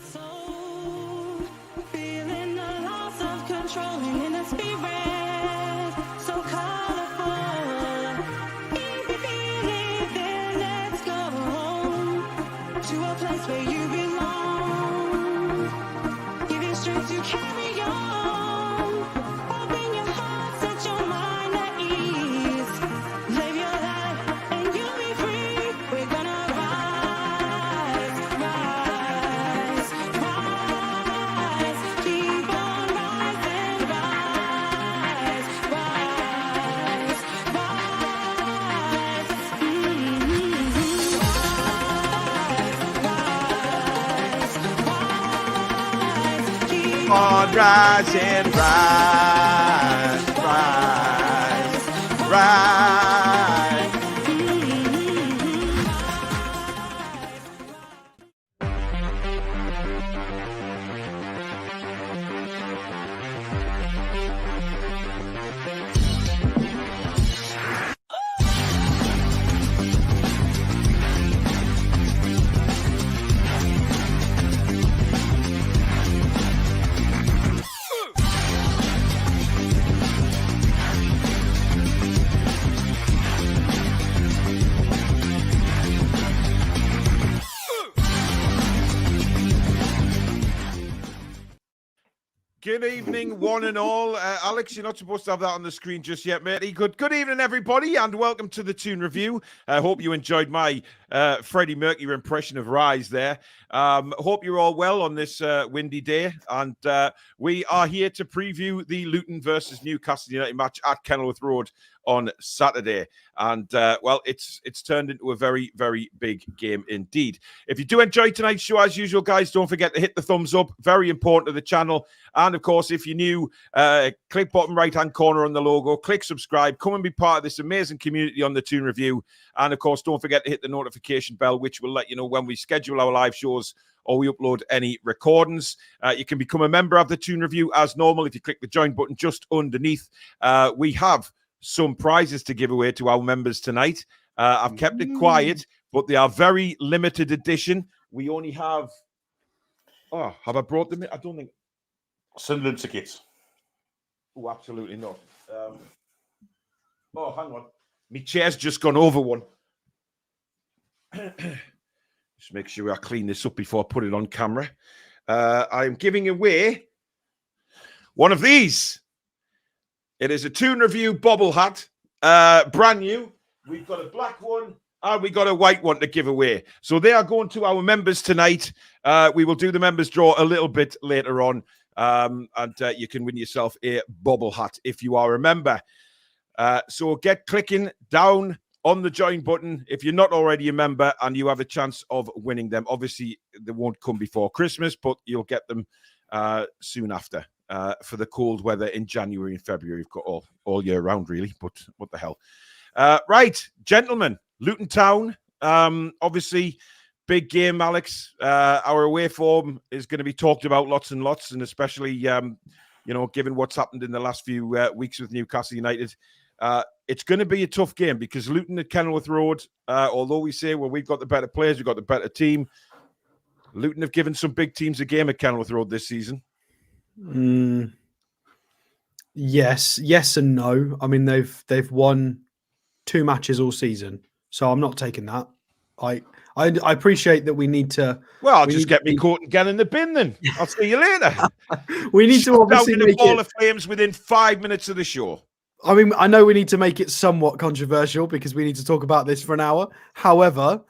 soul, feeling the loss of controlling in a spirit so colorful. Easy feeling, then let's go home to a place where you belong. Give you strength to carry on. Open your heart, set your mind at ease. Live your life and you'll be free. We're gonna rise, rise, rise. Keep on rising, rise, rise, rise. Keep on, rise and rise, rise, rise. Good evening, one and all. Alex, you're not supposed to have that on the screen just yet, matey. Good evening, everybody, and welcome to the Toon Review. I hope you enjoyed my Freddie Mercury impression of Rise there. Hope you're all well on this windy day, and we are here to preview the Luton versus Newcastle United match at Kenilworth Road on Saturday. And, well, it's turned into a very, very big game indeed. If you do enjoy tonight's show, as usual, guys, don't forget to hit the thumbs up. Very important to the channel. And, of course, if you're new, click bottom right-hand corner on the logo, click subscribe, come and be part of this amazing community on the Toon Review. And, of course, don't forget to hit the notification bell, which will let you know when we schedule our live shows or we upload any recordings. You can become a member of the Toon Review as normal if you click the join button just underneath. We have some prizes to give away to our members tonight. I've kept it quiet, but they are very limited edition. We only have... Oh, have I brought them in? I don't think... Sunderland tickets. Oh, absolutely not. Oh, hang on. My chair's just gone over one. Just make sure I clean this up before I put it on camera. I'm giving away one of these. It is a Toon Review bobble hat, brand new. We've got a black one and we got a white one to give away. So they are going to our members tonight. We will do the members draw a little bit later on. And you can win yourself a bobble hat if you are a member. So get clicking down on the join button if you're not already a member and you have a chance of winning them. Obviously, they won't come before Christmas, but you'll get them soon after. For the cold weather in January and February. We've got all year round, really, but what the hell. Right, gentlemen, Luton Town, obviously, big game, Alex. Our away form is going to be talked about lots and lots, and especially, you know, given what's happened in the last few weeks with Newcastle United. It's going to be a tough game because Luton at Kenilworth Road, although we say, well, we've got the better players, we've got the better team, Luton have given some big teams a game at Kenilworth Road this season. Yes and no. I mean, they've won 2 matches all season, so I'm not taking that. I appreciate that we need to. Well, I'll just get me caught again in the bin then. I'll see you later. We need to obviously make a ball of flames within 5 minutes of the show. I mean, I know we need to make it somewhat controversial because we need to talk about this for an hour. However,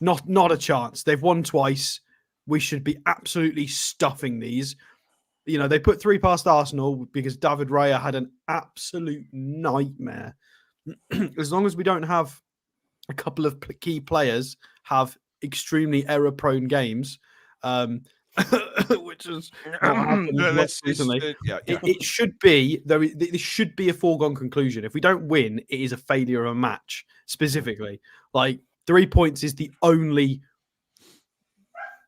not a chance. They've won twice. We should be absolutely stuffing these. You know, they put 3 past Arsenal because David Raya had an absolute nightmare. As long as we don't have a couple of key players have extremely error-prone games, which is recently. It should be, though. This should be a foregone conclusion. If we don't win, it is a failure of a match. Specifically, like 3 points is the only.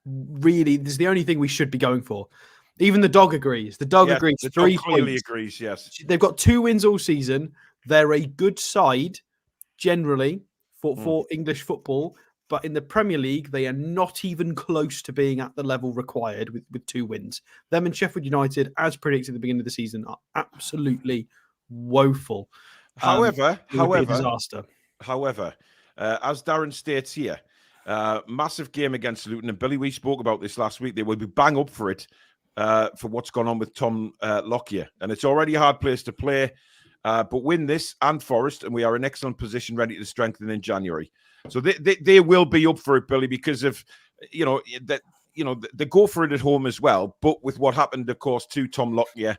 Really, this is the only thing we should be going for. Even the dog agrees. The dog agrees. The 3 dog clearly points. agrees. Yes, they've got 2 wins all season. They're a good side generally for English football. But in the Premier League, they are not even close to being at the level required with 2 wins. Them and Sheffield United, as predicted at the beginning of the season, are absolutely woeful. However, It would be a disaster. As Darren states here, massive game against Luton. And Billy, we spoke about this last week. They will be bang up for it for what's gone on with Tom Lockyer. And it's already a hard place to play. But win this and Forest, and we are in excellent position, ready to strengthen in January. So they will be up for it, Billy, because of they go for it at home as well. But with what happened, of course, to Tom Lockyer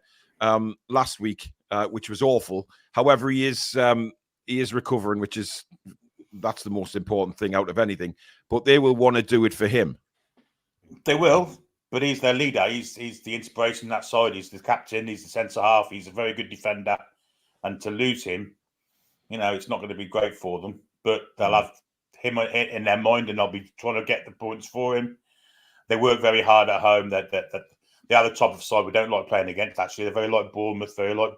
last week, which was awful. However, he is recovering, that's the most important thing out of anything. But they will want to do it for him. They will, but he's their leader. He's the inspiration on that side. He's the captain. He's the centre half. He's a very good defender. And to lose him, it's not going to be great for them. But they'll have him in their mind, and they'll be trying to get the points for him. They work very hard at home. That they are the top of the side we don't like playing against. Actually, they're very like Bournemouth, very like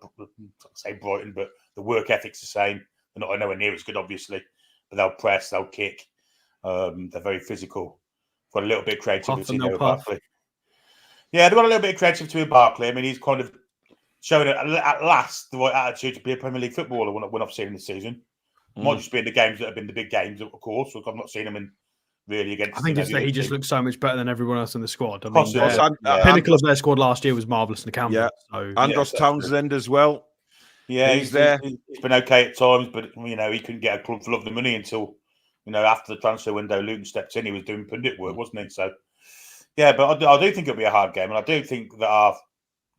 say Brighton, but the work ethic's the same. They're not nowhere near as good, obviously, but they'll press, they'll kick. They're very physical. Got a little bit of creativity there with Barkley. Yeah, they've got a little bit of creativity with Barkley. I mean, he's kind of showing at last the right attitude to be a Premier League footballer when I've seen him this season. Might just be in the games that have been the big games, of course. I've not seen him in really against. I think it's that he just looks so much better than everyone else in the squad. I mean, the pinnacle of their squad last year was marvellous in the camp. Yeah, so, Andros Townsend as well. Yeah, he's there. He's been okay at times, but he couldn't get a club for love of the money until after the transfer window. Luton stepped in. He was doing pundit work, wasn't he? So yeah, but I do think it'll be a hard game, and I do think that our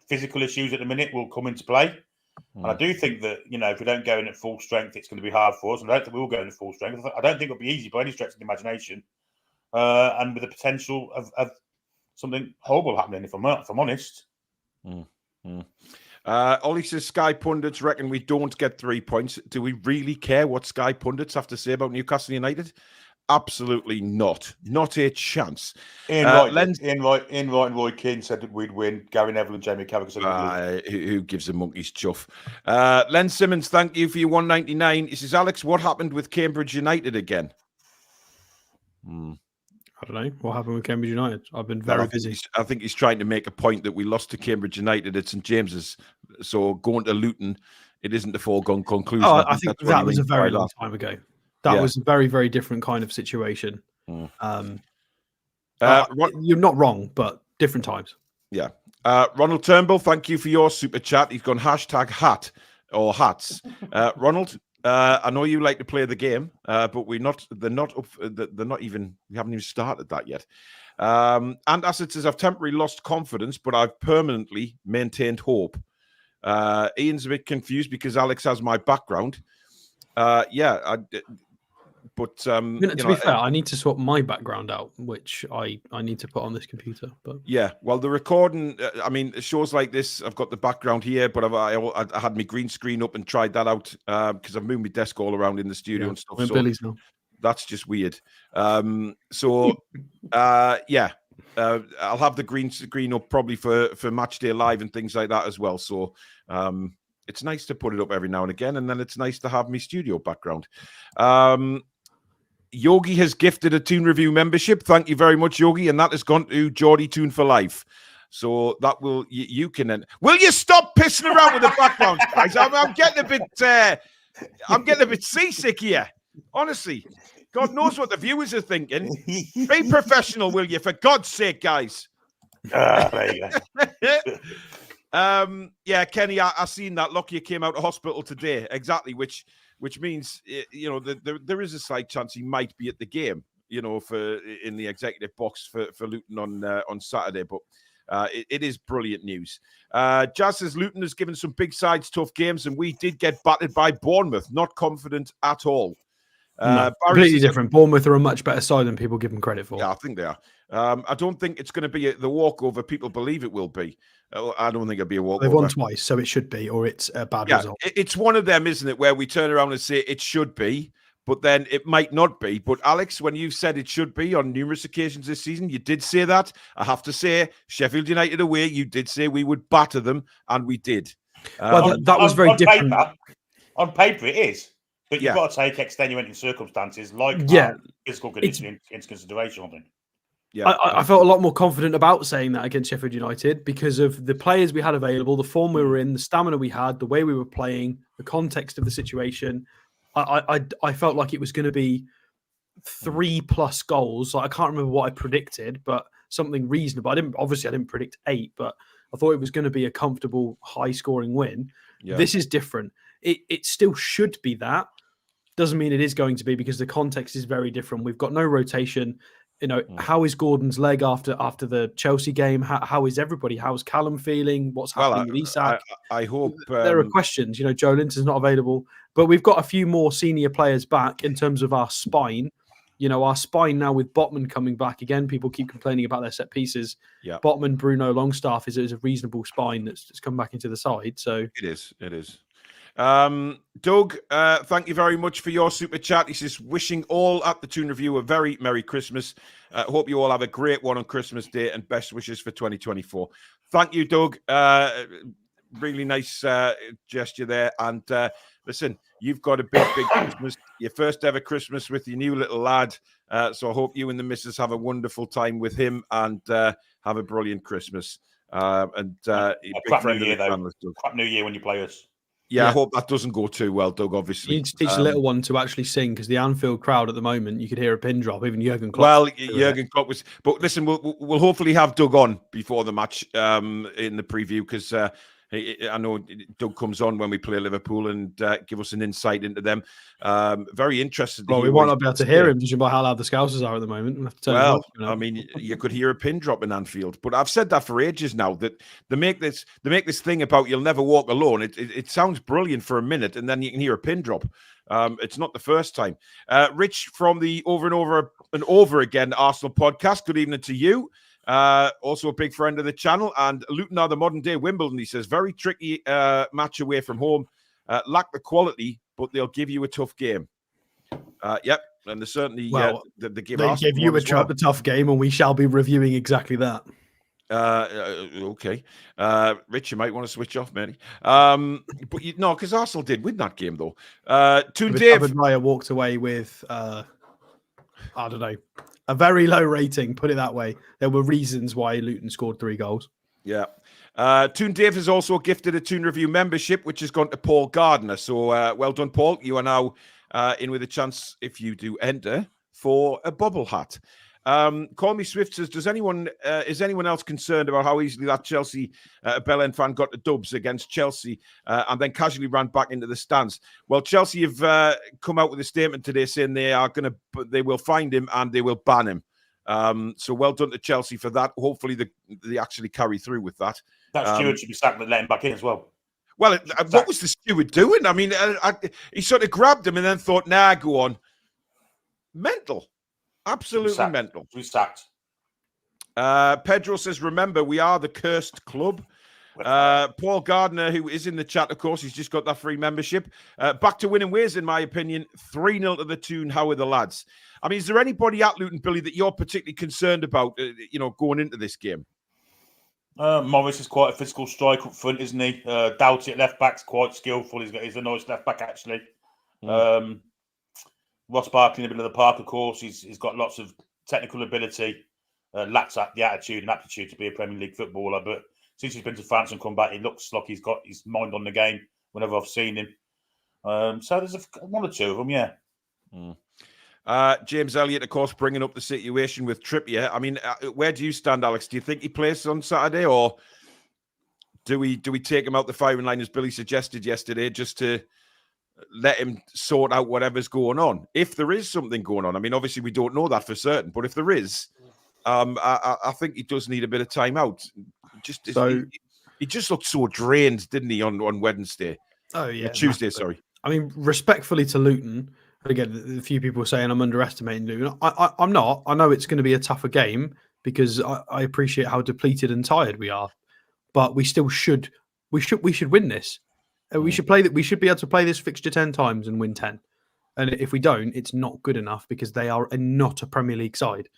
physical issues at the minute will come into play. And I do think that, if we don't go in at full strength, it's going to be hard for us. And I don't think we will go in at full strength. I don't think it'll be easy by any stretch of the imagination. And with the potential of something horrible happening, if I'm honest. Ollie says Sky pundits reckon we don't get 3 points. Do we really care what Sky pundits have to say about Newcastle United? Absolutely not. Not a chance. Ian Wright and Roy Keane said that we'd win. Gary Neville and Jamie Carragher said we'd win. Who gives a monkey's chuff? Len Simmons, thank you for your 199. He says, Alex, what happened with Cambridge United again? I don't know. What happened with Cambridge United? I've been very busy. I think he's trying to make a point that we lost to Cambridge United at St James's. So going to Luton, it isn't a foregone conclusion. Oh, I think that was a very long time ago. That was a very, very different kind of situation. You're not wrong, but different times. Yeah. Ronald Turnbull, thank you for your super chat. He's gone hashtag hat or hats. Ronald, I know you like to play the game, but we haven't even started that yet. And as it says, I've temporarily lost confidence, but I've permanently maintained hope. Ian's a bit confused because Alex has my background. But to be fair, I need to swap my background out, which I need to put on this computer. But yeah, well, the recording, shows like this, I've got the background here, but I had my green screen up and tried that out because I've moved my desk all around in the studio and stuff. So Billy's now. That's just weird. I'll have the green screen up probably for Match Day Live and things like that as well. So it's nice to put it up every now and again, and then it's nice to have my studio background. Yogi has gifted a Toon Review membership. Thank you very much, Yogi, and that has gone to Geordie Toon for life. So that will you can then. Will you stop pissing around with the background, guys? I'm getting a bit seasick here. Honestly, God knows what the viewers are thinking. Be professional, will you? For God's sake, guys. There you go. Kenny, I seen that Lockyer came out of hospital today. Exactly, which means there is a slight chance he might be at the game. In the executive box for Luton on Saturday. But it is brilliant news. Jazz says Luton has given some big sides tough games, and we did get battered by Bournemouth. Not confident at all. No, completely different. Bournemouth are a much better side than people give them credit for. Yeah, I think they are. I don't think it's going to be the walkover people believe it will be. I don't think it'll be a walkover. They've won twice, so it should be, or it's a bad result. It's one of them, isn't it, where we turn around and say it should be, but then it might not be. But Alex, when you've said it should be on numerous occasions this season, you did say that. I have to say, Sheffield United away, you did say we would batter them, and we did. Well, that was very different. On paper, it is. But you've got to take extenuating circumstances like Yeah. physical condition into consideration, I think. Yeah, I felt a lot more confident about saying that against Sheffield United because of the players we had available, the form we were in, the stamina we had, the way we were playing, the context of the situation. I felt like it was going to be 3+ goals. Like, I can't remember what I predicted, but something reasonable. I didn't predict 8, but I thought it was going to be a comfortable, high-scoring win. Yeah. This is different. It still should be that. Doesn't mean it is going to be because the context is very different. We've got no rotation. How is Gordon's leg after the Chelsea game? How is everybody? How's Callum feeling? What's happening with Isak? I hope there are questions. Joe Linton's not available, but we've got a few more senior players back in terms of our spine. Our spine now with Botman coming back again. People keep complaining about their set pieces. Yeah, Botman, Bruno, Longstaff is a reasonable spine that's come back into the side. So it is. Doug, thank you very much for your super chat. He says, wishing all at the Toon Review a very Merry Christmas. Hope you all have a great one on Christmas Day and best wishes for 2024. Thank you, Doug. Really nice gesture there. And listen, you've got a big Christmas, your first ever Christmas with your new little lad. So I hope you and the missus have a wonderful time with him and have a brilliant Christmas. A crap New Year, though. Crap New Year when you play us. Yeah, I hope that doesn't go too well, Doug, obviously. You need to teach the little one to actually sing because the Anfield crowd at the moment, you could hear a pin drop, even Jurgen Klopp. Well, Jurgen Klopp was... But listen, we'll hopefully have Doug on before the match in the preview because I know Doug comes on when we play Liverpool and give us an insight into them. Very interested. Well, we might not be able to hear him judging by how loud the Scousers are at the moment. Well, I mean, you could hear a pin drop in Anfield, but I've said that for ages now. That they make this thing about you'll never walk alone. It sounds brilliant for a minute, and then you can hear a pin drop. It's not the first time. Rich from the Over and Over Again Arsenal podcast. Good evening to you. Also a big friend of the channel, and Luton are the modern day Wimbledon. He says very tricky match away from home, lack the quality, but they'll give you a tough game. Yep, and they certainly they give you a tough game, and we shall be reviewing exactly that. Okay, Rich, you might want to switch off, Mary. But because Arsenal did win that game though. Toon Dave Raya walked away with I don't know. A very low rating, put it that way. There were reasons why Luton scored 3 goals. Yeah. Toon Dave has also gifted a Toon Review membership, which has gone to Paul Gardner. So well done, Paul. You are now in with a chance, if you do enter, for a bubble hat. Call Me Swift says, is anyone else concerned about how easily that Chelsea Bell End fan got the dubs against Chelsea and then casually ran back into the stands? Well, Chelsea have come out with a statement today saying they will find him and they will ban him. So well done to Chelsea for that. Hopefully they actually carry through with that. That steward should be sacked and let him back in as well. Well, what was the steward doing? I mean, he sort of grabbed him and then thought, nah, go on. Mental. Absolutely mental. He's sacked. Pedro says, remember, we are the cursed club. Paul Gardner, who is in the chat, of course, he's just got that free membership. Back to winning ways, in my opinion. 3-0 to the Toon. How are the lads? I mean, is there anybody at Luton, Billy, that you're particularly concerned about, going into this game? Morris is quite a physical strike up front, isn't he? Doughty at left back's quite skillful. He's a nice left back, actually. Ross Barkley in the middle of the park, of course. He's got lots of technical ability, lacks the attitude and aptitude to be a Premier League footballer. But since he's been to France and come back, he looks like he's got his mind on the game whenever I've seen him. So there's one or two of them, yeah. James Elliott, of course, bringing up the situation with Trippier. I mean, where do you stand, Alex? Do you think he plays on Saturday, or do we take him out the firing line, as Billy suggested yesterday, just to let him sort out whatever's going on? If there is something going on, I mean, obviously we don't know that for certain, but if there is, I think he does need a bit of time out. He just looked so drained, didn't he, on Wednesday? Oh yeah, Tuesday. Sorry. I mean, respectfully to Luton, and again, a few people are saying I'm underestimating Luton. I'm not. I know it's going to be a tougher game because I appreciate how depleted and tired we are, but we still should. We should win this. We should play that. We should be able to play this fixture 10 times and win 10. And if we don't, it's not good enough because they are not a Premier League side.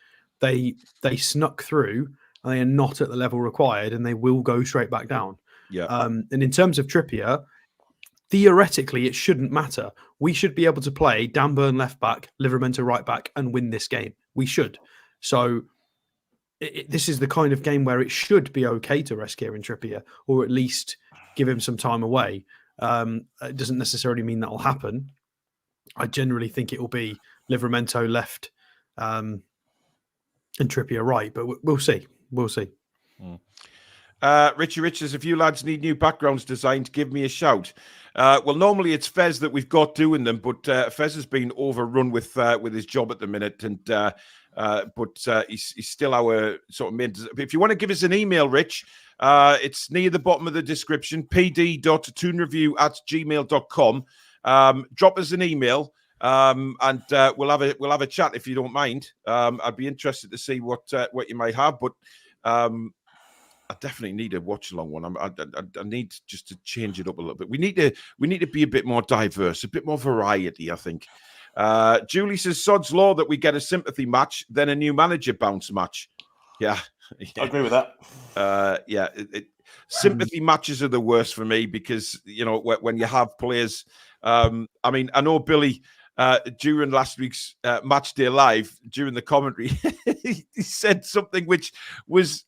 They snuck through and they are not at the level required, and they will go straight back down. Yeah. And in terms of Trippier, theoretically, it shouldn't matter. we should be able to play Dan Burn left back, Livramento right back, and win this game. We should. So this is the kind of game where it should be okay to rest Kieran Trippier, or at least give him some time away. It doesn't necessarily mean that will happen. I generally think it will be Livramento left and Trippier right, but we'll see. We'll see. Richie Richards, if you lads need new backgrounds designed, give me a shout. Well, normally it's Fez that we've got doing them, but Fez has been overrun with his job at the minute, and but he's still our sort of main. If you want to give us an email, Rich, it's near the bottom of the description, pd.toonreview@gmail.com. Drop us an email, and we'll have a chat if you don't mind. I'd be interested to see what you might have, but I definitely need a watch along one. I need just to change it up a little bit. We need to be a bit more diverse, a bit more variety, I think. Julie says, sod's law that we get a sympathy match, then a new manager bounce match. Yeah. I agree with that. Sympathy matches are the worst for me because, you know, when you have players, I mean, I know Billy, during last week's Match Day Live, during the commentary, he said something which was...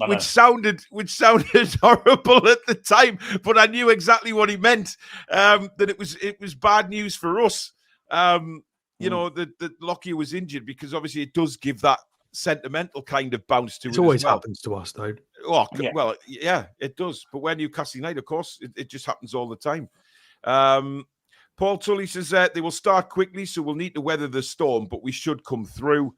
which sounded horrible at the time, but I knew exactly what he meant. That it was bad news for us. You know, that Lockyer was injured, because obviously it does give that sentimental kind of bounce to it. It always as well. happens to us, though. Oh, well, yeah, it does. But when Newcastle United, of course, it just happens all the time. Paul Tully says that they will start quickly, so we'll need to weather the storm, but we should come through.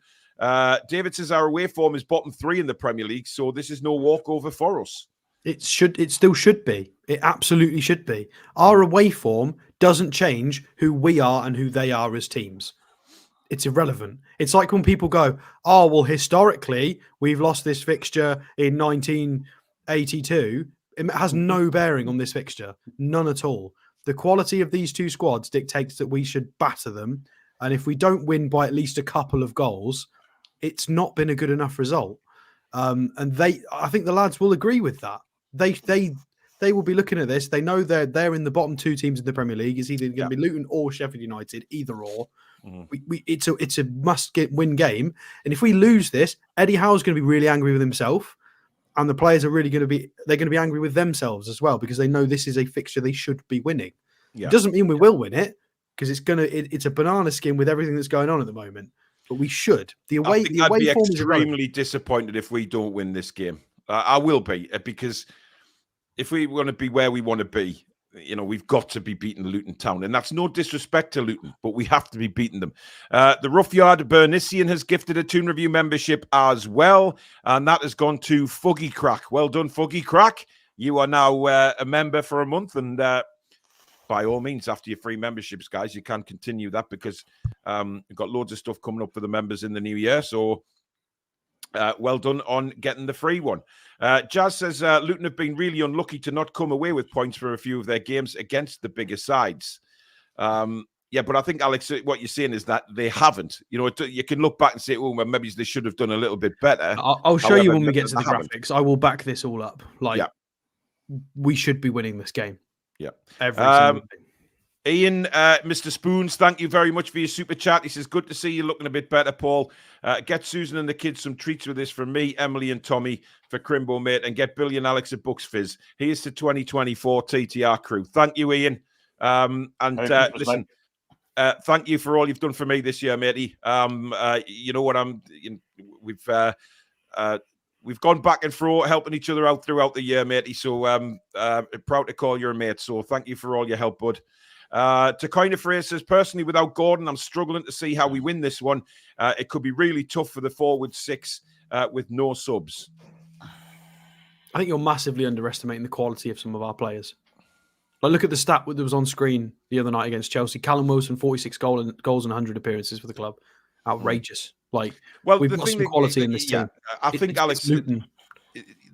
David says our away form is bottom 3 in the Premier League, so this is no walkover for us. It still should be. It absolutely should be. Our away form doesn't change who we are and who they are as teams. It's irrelevant. It's like when people go, oh, well, historically, we've lost this fixture in 1982. It has no bearing on this fixture. None at all. The quality of these two squads dictates that we should batter them. And if we don't win by at least a couple of goals, it's not been a good enough result. And I think the lads will agree with that. They will be looking at this. They know they're in the bottom 2 teams in the Premier League. It's either going to be Luton or Sheffield United, either or. It's a must-win game. And if we lose this, Eddie Howe's going to be really angry with himself, and the players are really going to be angry with themselves as well, because they know this is a fixture they should be winning. Yeah. It doesn't mean we will win it, because it's a banana skin with everything that's going on at the moment. But we should. I'd be extremely disappointed if we don't win this game. I will be, because if we want to be where we want to be, you know, we've got to be beating Luton Town. And that's no disrespect to Luton, but we have to be beating them. The Rough Yard Bernician has gifted a Toon Review membership as well. And that has gone to Fuggy Crack. Well done, Fuggy Crack. You are now a member for a month. And by all means, after your free memberships, guys, you can continue that, because we've got loads of stuff coming up for the members in the new year. So well done on getting the free one. Jazz says Luton have been really unlucky to not come away with points for a few of their games against the bigger sides. Yeah, but I think, Alex, what you're saying is that they haven't. You know, you can look back and say, oh, well, maybe they should have done a little bit better. I'll show you when we get to the graphics. I will back this all up. We should be winning this game. Yeah. Every single day. Ian, Mr. Spoons, thank you very much for your super chat. He says, good to see you looking a bit better, Paul. Get Susan and the kids some treats with this from me, Emily and Tommy for Crimbo, mate, and get Billy and Alex at Bucks Fizz. Here's to 2024 TTR crew. Thank you, Ian. Listen, thank you for all you've done for me this year, matey. You know what we've gone back and forth, helping each other out throughout the year, matey. So proud to call you a mate. So thank you for all your help, bud. To kind of phrase says, personally, without Gordon, I'm struggling to see how we win this one. It could be really tough for the forward 6 with no subs. I think you're massively underestimating the quality of some of our players. Like, look at the stat that was on screen the other night against Chelsea. Callum Wilson, 46 goals and 100 appearances for the club. Outrageous. Like, well, we've got some quality in this team. I think, Alex,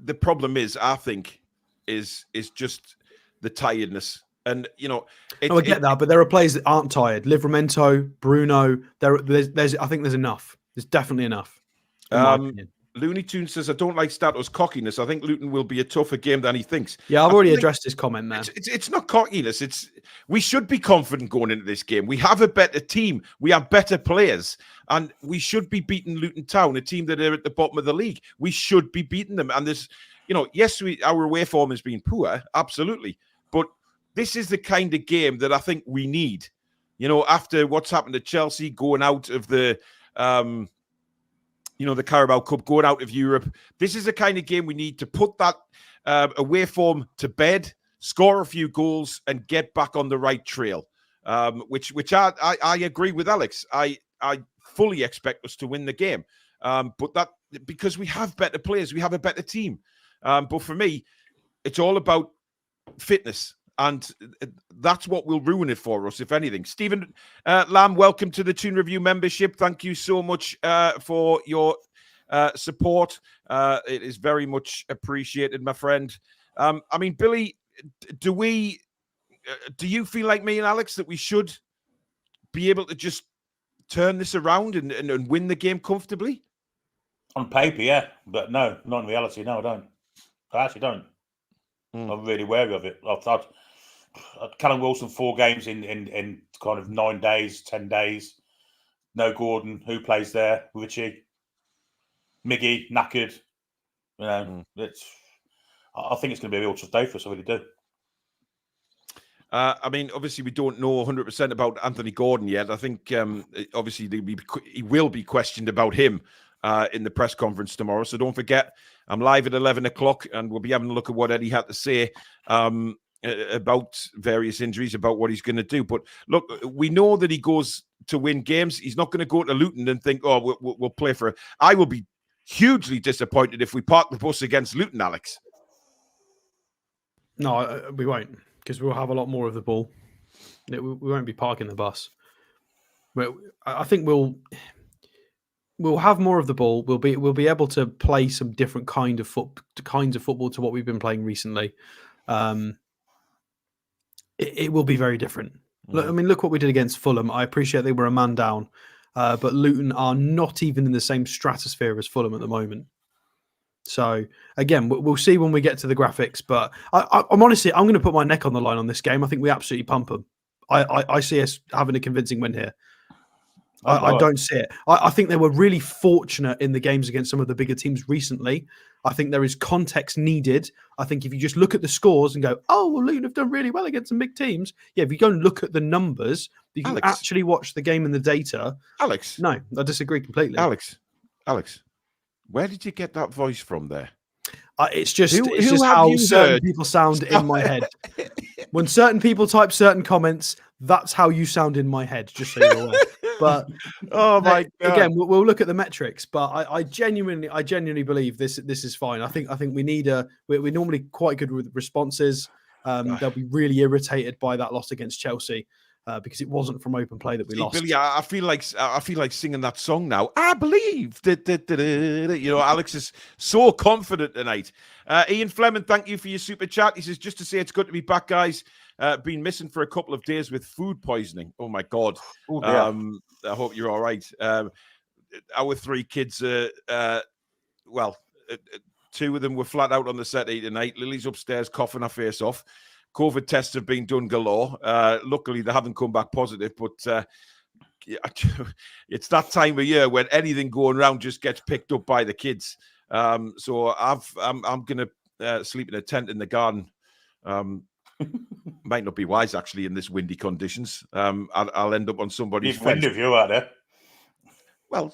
the problem is, I think, is just the tiredness. And, you know... I get that, but there are players that aren't tired. Livramento, Bruno, there's I think there's enough. There's definitely enough, in my opinion. Looney Tunes says, I don't like Stato's cockiness. I think Luton will be a tougher game than he thinks. Yeah, I've I already think addressed his comment there. It's not cockiness. We should be confident going into this game. We have a better team. We have better players. And we should be beating Luton Town, a team that are at the bottom of the league. We should be beating them. And there's, yes, our away form has been poor, absolutely. But this is the kind of game that I think we need. After what's happened to Chelsea, going out of the the Carabao Cup, going out of Europe. This is the kind of game we need to put that away form to bed, score a few goals, and get back on the right trail. Which I agree with Alex. I fully expect us to win the game. But that because we have better players, we have a better team. But for me, it's all about fitness. And that's what will ruin it for us, if anything. Stephen Lamb, welcome to the Toon Review membership. Thank you so much for your support. It is very much appreciated, my friend. Billy, do you feel like me and Alex that we should be able to just turn this around and win the game comfortably? On paper, yeah. But no, not in reality. No, I don't. I actually don't. I'm really wary of it. I've thought Callum Wilson 4 games in kind of 9 days, 10 days. No Gordon, who plays there? Richie, Miggy, knackered. It's. I think it's going to be a real tough day for us. I really do. Obviously, we don't know 100% about Anthony Gordon yet. I think, obviously, he will be questioned about him in the press conference tomorrow. So don't forget, I'm live at 11 o'clock, and we'll be having a look at what Eddie had to say about various injuries, about what he's going to do. But look, we know that he goes to win games. He's not going to go to Luton and think, oh, we'll play for it. I will be hugely disappointed if we park the bus against Luton, Alex. No, we won't, because we'll have a lot more of the ball. We won't be parking the bus. I think we'll have more of the ball. We'll be able to play some different kinds of football to what we've been playing recently. It will be very different. Look what we did against Fulham. I appreciate they were a man down, but Luton are not even in the same stratosphere as Fulham at the moment. So again, we'll see when we get to the graphics. But I'm honestly, I'm going to put my neck on the line on this game. I think we absolutely pump them. I see us having a convincing win here. I don't see it. I think they were really fortunate in the games against some of the bigger teams recently. I think there is context needed. I think if you just look at the scores and go, oh, well, Luton have done really well against some big teams. Yeah, if you go and look at the numbers, you can actually watch the game and the data. Alex. No, I disagree completely. Alex, where did you get that voice from there? It's just how certain people sound in my head. When certain people type certain comments, that's how you sound in my head, just so you're aware. But oh my God. Again, we'll look at the metrics. But I genuinely believe this is fine. I think we need we're normally quite good with responses. They'll be really irritated by that loss against Chelsea. Because it wasn't from open play that we lost. Billy, I feel like singing that song now. I believe. Alex is so confident tonight. Ian Fleming, thank you for your super chat. He says, just to say it's good to be back, guys. Been missing for a couple of days with food poisoning. Oh my God. I hope you're all right. Our 3 kids, 2 of them were flat out on the settee tonight. Lily's upstairs coughing her face off. COVID tests have been done galore. Luckily, they haven't come back positive, but it's that time of year when anything going around just gets picked up by the kids. So I'm going to sleep in a tent in the garden. Might not be wise, actually, in this windy conditions. I'll end up on somebody's fence. Wind of you out there. Well,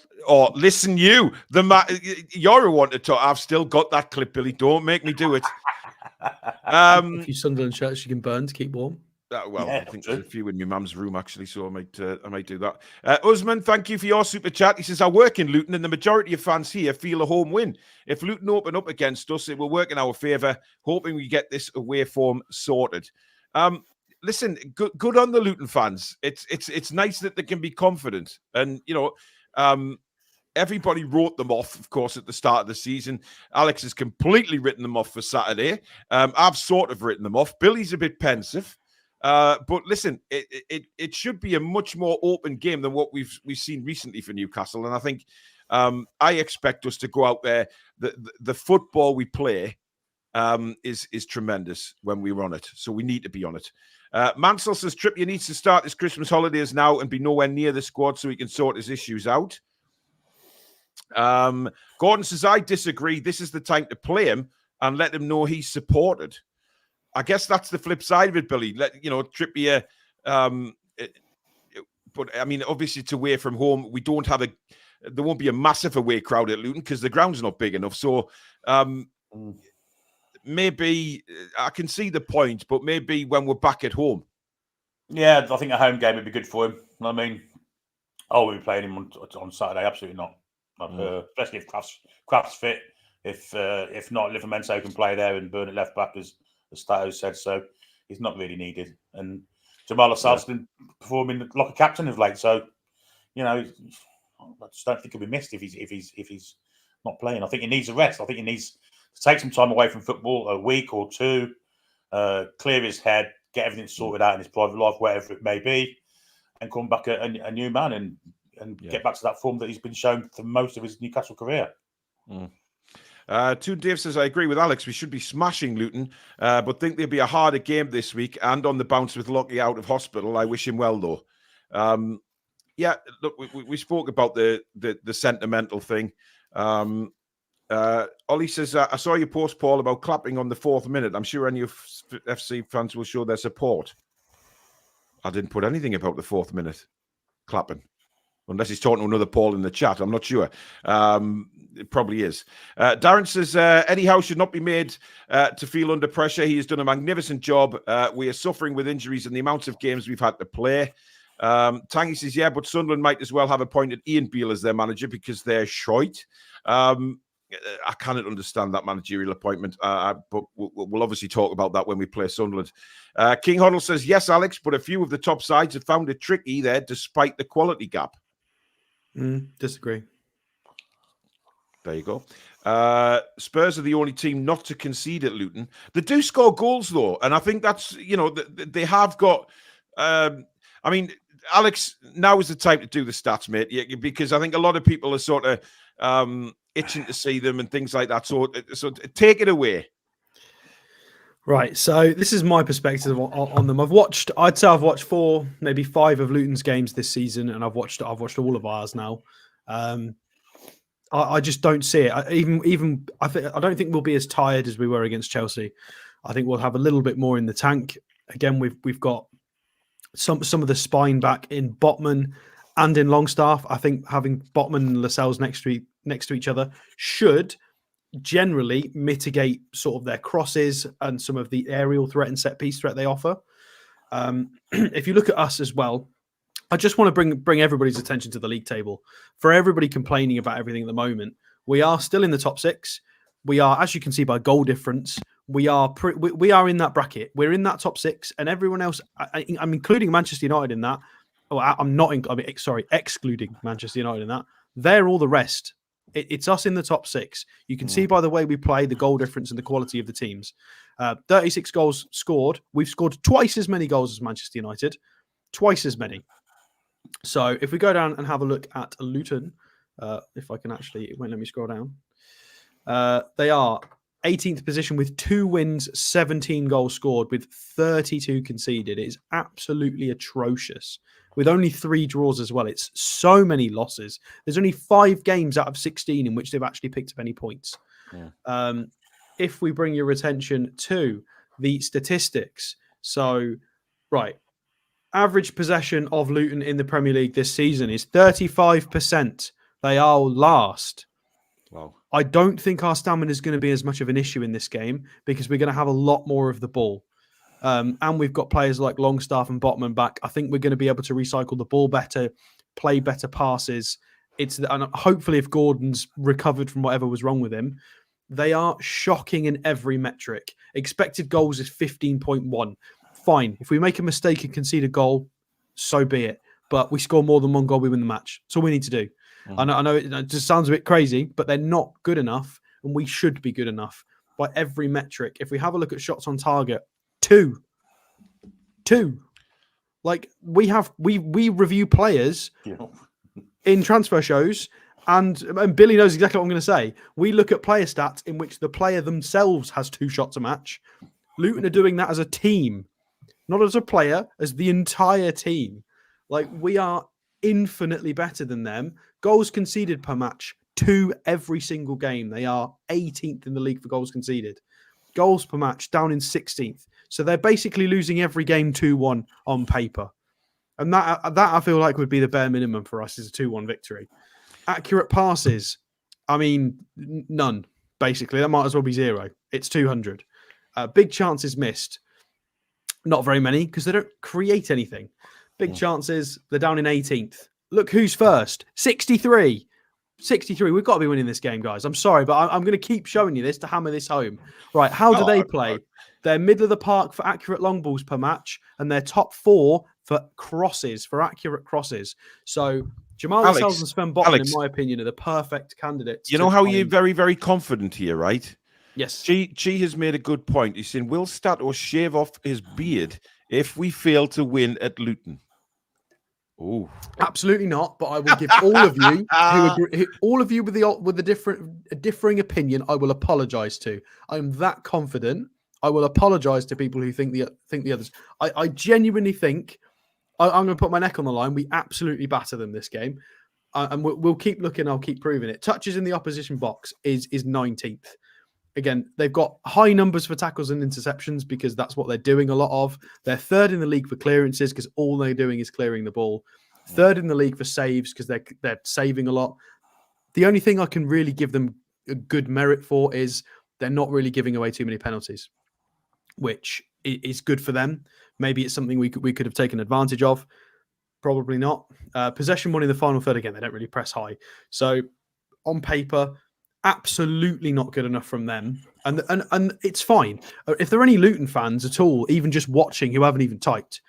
listen, you're a one to talk. I've still got that clip, Billy. Don't make me do it. If you Sunderland shirts you can burn to keep warm. I think there's a few in my mum's room, actually, so I might do that. Usman, thank you for your super chat. He says, I work in Luton and the majority of fans here feel a home win. If Luton open up against us, it will work in our favour, hoping we get this away form sorted. Listen, good on the Luton fans. It's nice that they can be confident. And, everybody wrote them off, of course, at the start of the season. Alex has completely written them off for Saturday. I've sort of written them off. Billy's a bit pensive. But listen, it should be a much more open game than what we've seen recently for Newcastle. And I think I expect us to go out there. The football we play is tremendous when we're on it. So we need to be on it. Mansell says Trippier needs to start his Christmas holidays now and be nowhere near the squad so he can sort his issues out. Gordon says, I disagree. This is the time to play him and let him know he's supported. I guess that's the flip side of it, Billy. Trippier. But I mean, obviously, it's away from home. We don't have there won't be a massive away crowd at Luton because the ground's not big enough. So maybe I can see the point, but maybe when we're back at home. Yeah, I think a home game would be good for him. I mean, we'll be playing him on Saturday. Absolutely not. Especially if Kraft's fit. If not, Livramento can play there and burn at left back, as Stato said. So he's not really needed. And Jamal Assad's been performing like a captain of late. So, I just don't think he'll be missed if he's not playing. I think he needs a rest. I think he needs to take some time away from football, a week or two, clear his head, get everything sorted out in his private life, whatever it may be, and come back a new man and get back to that form that he's been shown for most of his Newcastle career. Toon Dave says, I agree with Alex. We should be smashing Luton, but think there'll be a harder game this week and on the bounce with Lockie out of hospital. I wish him well, though. Look, we spoke about the sentimental thing. Ollie says, I saw your post, Paul, about clapping on the 4th minute. I'm sure NUFC fans will show their support. I didn't put anything about the 4th minute clapping. Unless he's talking to another Paul in the chat. I'm not sure. It probably is. Darren says, Eddie Howe should not be made to feel under pressure. He has done a magnificent job. We are suffering with injuries and the amounts of games we've had to play. Tangy says, yeah, but Sunderland might as well have appointed Ian Beale as their manager because they're shite. I cannot understand that managerial appointment, but we'll obviously talk about that when we play Sunderland. King Hoddle says, yes, Alex, but a few of the top sides have found it tricky there despite the quality gap. Disagree. There you go. Spurs are the only team not to concede at Luton. They do score goals, though, and I think that's, they have got... I mean, Alex, now is the time to do the stats, mate, because I think a lot of people are sort of itching to see them and things like that. So take it away. Right, so this is my perspective on them. I'd say I've watched 4, maybe 5 of Luton's games this season, and I've watched all of ours now. I just don't see it. I don't think we'll be as tired as we were against Chelsea. I think we'll have a little bit more in the tank. Again, we've got some of the spine back in Botman and in Longstaff. I think having Botman and Lascelles next to each other should generally mitigate sort of their crosses and some of the aerial threat and set piece threat they offer. If you look at us as well, I just want to bring everybody's attention to the league table. For everybody complaining about everything at the moment, we are still in the top 6. We are, as you can see by goal difference, we are in that bracket. We're in that top 6, and everyone else, I'm including Manchester United in that. Excluding Manchester United in that. They're all the rest. It's us in the top 6. You can see by the way we play, the goal difference and the quality of the teams. 36 goals scored. We've scored twice as many goals as Manchester United. Twice as many. So if we go down and have a look at Luton, if I can actually, it won't let me scroll down. They are 18th position with 2 wins, 17 goals scored with 32 conceded. It is absolutely atrocious. With only 3 draws as well. It's so many losses. There's only 5 games out of 16 in which they've actually picked up any points. Yeah. If we bring your attention to the statistics. So, right. Average possession of Luton in the Premier League this season is 35%. They are last. Wow. I don't think our stamina is going to be as much of an issue in this game because we're going to have a lot more of the ball. And we've got players like Longstaff and Botman back. I think we're going to be able to recycle the ball better, play better passes. And hopefully if Gordon's recovered from whatever was wrong with him, they are shocking in every metric. Expected goals is 15.1. Fine. If we make a mistake and concede a goal, so be it. But we score more than 1 goal, we win the match. That's all we need to do. Mm-hmm. I know it just sounds a bit crazy, but they're not good enough, and we should be good enough by every metric. If we have a look at shots on target, 2. Like we review players in transfer shows, And Billy knows exactly what I'm going to say. We look at player stats in which the player themselves has 2 shots a match. Luton are doing that as a team, not as a player, as the entire team. Like, we are infinitely better than them. Goals conceded per match, 2 every single game. They are 18th in the league for goals conceded. Goals per match, down in 16th. So they're basically losing every game 2-1 on paper. And that I feel like would be the bare minimum for us, is a 2-1 victory. Accurate passes, I mean, none, basically. That might as well be 0. It's 200. Big chances missed. Not very many, because they don't create anything. Big chances, they're down in 18th. Look who's first. 63. 63. We've got to be winning this game, guys. I'm sorry, but I'm going to keep showing you this to hammer this home. Right, how do they play? They're middle of the park for accurate long balls per match, and they're top 4 for crosses, for accurate crosses. So Jamal Lascelles and Sven Botman, in my opinion, are the perfect candidates. You know how you're very, very confident here, right? Yes. G has made a good point. He's saying, will Stato shave off his beard if we fail to win at Luton? Oh, absolutely not. But I will give all of you who agree, all of you with the differing opinion, I will apologise to. I'm that confident. I will apologise to people who think the others. I genuinely think I'm going to put my neck on the line. We absolutely batter them this game, and we'll keep looking. I'll keep proving it. Touches in the opposition box is 19th. Again, they've got high numbers for tackles and interceptions because that's what they're doing a lot of. They're 3rd in the league for clearances because all they're doing is clearing the ball. 3rd in the league for saves because they're saving a lot. The only thing I can really give them a good merit for is they're not really giving away too many penalties, which is good for them. Maybe it's something we could have taken advantage of. Probably not. Possession won in the final third. Again, they don't really press high. So on paper, absolutely not good enough from them. And it's fine. If there are any Luton fans at all, even just watching, who haven't even typed,